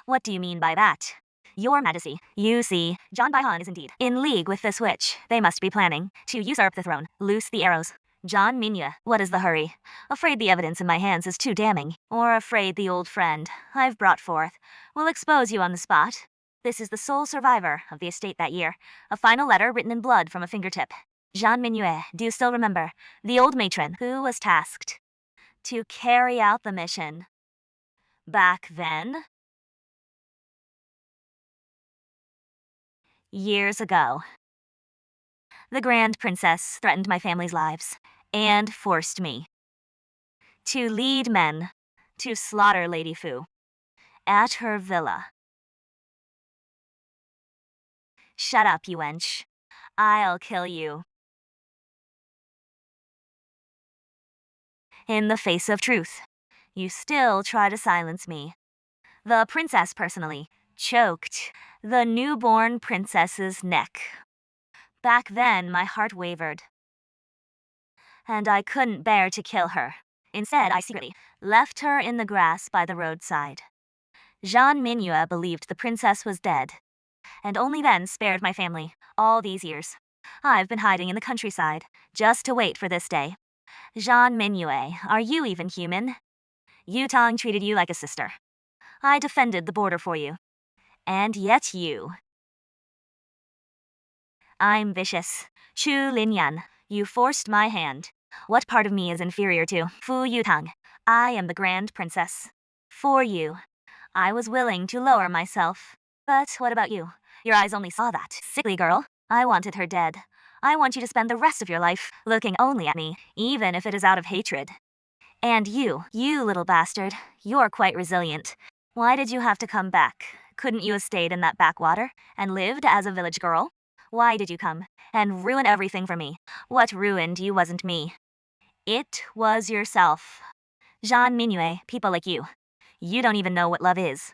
What do you mean by that? Your Majesty, you see, John Bai Han is indeed in league with this witch. They must be planning to usurp the throne, loose the arrows. John Minyu, what is the hurry? Afraid the evidence in my hands is too damning, or afraid the old friend I've brought forth will expose you on the spot? This is the sole survivor of the estate that year, a final letter written in blood from a fingertip. Jean Minyu, do you still remember the old matron who was tasked to carry out the mission back then? Years ago. The Grand Princess threatened my family's lives and forced me to lead men to slaughter Lady Fu at her villa. Shut up, you wench. I'll kill you. In the face of truth, you still try to silence me. The princess personally choked the newborn princess's neck. Back then, my heart wavered, and I couldn't bear to kill her. Instead, I secretly left her in the grass by the roadside. Jean Minyu believed the princess was dead, and only then spared my family all these years. I've been hiding in the countryside, just to wait for this day. Jean Minyu, are you even human? Yutong treated you like a sister. I defended the border for you. And yet you. I'm vicious. Chu Linyan, you forced my hand. What part of me is inferior to Fu Yutang? I am the Grand Princess. For you, I was willing to lower myself. But what about you? Your eyes only saw that. Sickly girl. I wanted her dead. I want you to spend the rest of your life looking only at me, even if it is out of hatred. And you little bastard, you're quite resilient. Why did you have to come back? Couldn't you have stayed in that backwater and lived as a village girl? Why did you come and ruin everything for me? What ruined you wasn't me. It was yourself. Jean Minue, people like you. You don't even know what love is.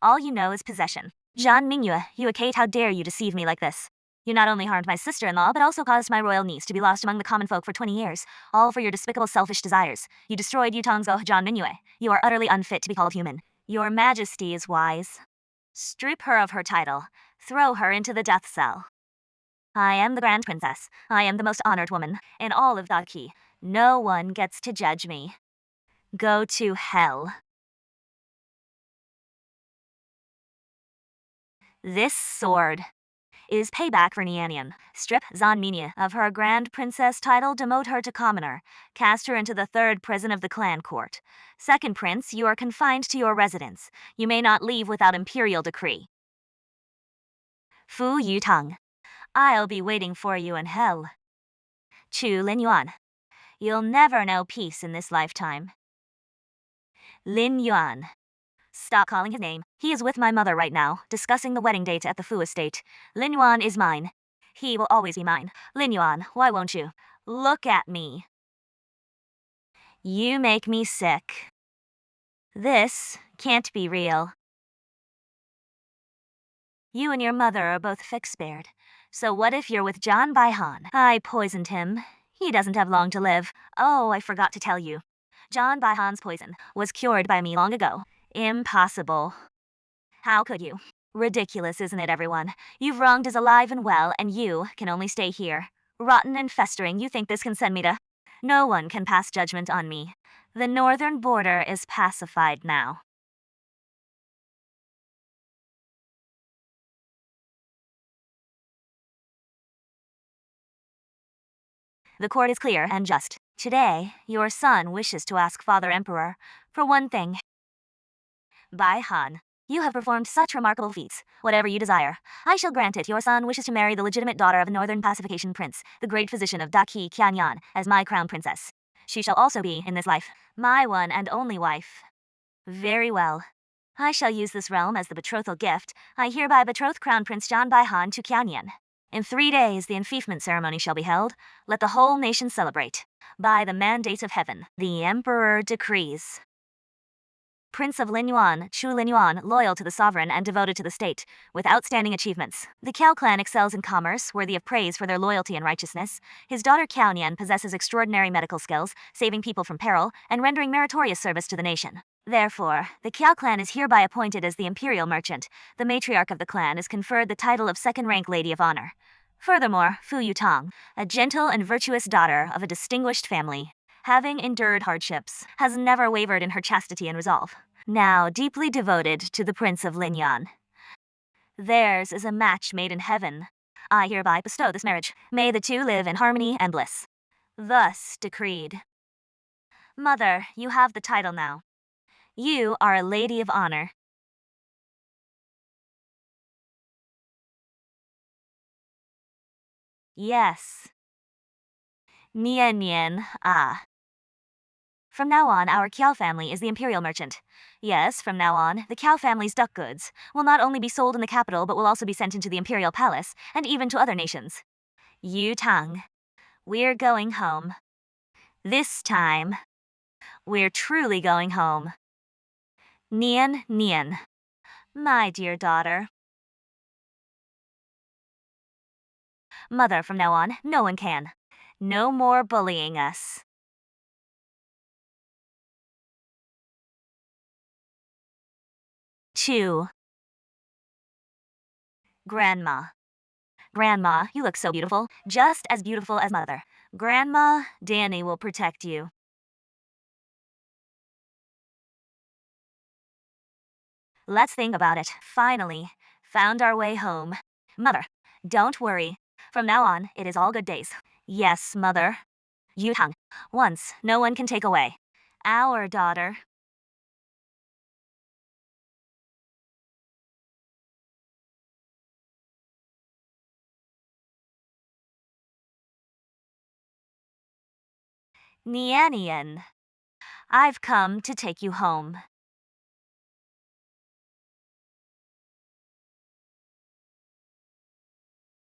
All you know is possession. Jean Minue, you Kate, how dare you deceive me like this? You not only harmed my sister-in-law, but also caused my royal niece to be lost among the common folk for 20 years, all for your despicable selfish desires. You destroyed Yutong's Jean Minue. You are utterly unfit to be called human. Your Majesty is wise. Strip her of her title. Throw her into the death cell. I am the Grand Princess. I am the most honored woman in all of Daki. No one gets to judge me. Go to hell. This sword is payback for Nianian. Strip Zan Minya of her Grand Princess title, demote her to commoner, cast her into the third prison of the clan court. Second prince, you are confined to your residence. You may not leave without imperial decree. Fu Yutang, I'll be waiting for you in hell. Chu Lin Yuan, you'll never know peace in this lifetime. Lin Yuan. Stop calling his name. He is with my mother right now, discussing the wedding date at the Fu estate. Lin Yuan is mine. He will always be mine. Lin Yuan, why won't you? Look at me. You make me sick. This can't be real. You and your mother are both fixed-spared. So what if you're with John Baihan? I poisoned him. He doesn't have long to live. Oh, I forgot to tell you. John Baihan's poison was cured by me long ago. Impossible. How could you? Ridiculous, isn't it, everyone? You've wronged us alive and well, and you can only stay here. Rotten and festering, you think this can send me to... No one can pass judgment on me. The northern border is pacified now. The court is clear and just. Today, your son wishes to ask Father Emperor for one thing. Bai Han, you have performed such remarkable feats. Whatever you desire, I shall grant it. Your son wishes to marry the legitimate daughter of the Northern Pacification Prince, the great physician of Daki Qianyan, as my crown princess. She shall also be, in this life, my one and only wife. Very well. I shall use this realm as the betrothal gift. I hereby betroth Crown Prince John Baihan to Qianyan. In 3 days, the enfeoffment ceremony shall be held. Let the whole nation celebrate. By the mandate of heaven, the Emperor decrees. Prince of Linyuan, Chu Linyuan, loyal to the sovereign and devoted to the state, with outstanding achievements. The Kiao clan excels in commerce, worthy of praise for their loyalty and righteousness. His daughter Kiao Nian possesses extraordinary medical skills, saving people from peril, and rendering meritorious service to the nation. Therefore, the Kiao clan is hereby appointed as the imperial merchant. The matriarch of the clan is conferred the title of second-rank Lady of Honor. Furthermore, Fu Yutang, a gentle and virtuous daughter of a distinguished family, having endured hardships, has never wavered in her chastity and resolve. Now deeply devoted to the Prince of Linyan. Theirs is a match made in heaven. I hereby bestow this marriage. May the two live in harmony and bliss. Thus decreed. Mother, you have the title now. You are a lady of honor. Yes. Nian Nian, ah. From now on, our Kiao family is the imperial merchant. Yes, from now on, the Kiao family's duck goods will not only be sold in the capital, but will also be sent into the imperial palace, and even to other nations. Yu Tang, we're going home. This time, we're truly going home. Nian Nian, my dear daughter. Mother, from now on, no one can. No more bullying us. 2. Grandma. Grandma, you look so beautiful, just as beautiful as Mother. Grandma, Danny will protect you. Let's think about it. Finally, found our way home. Mother, don't worry. From now on, it is all good days. Yes, Mother. Yutang. Once, no one can take away. Our daughter. Nianian. I've come to take you home.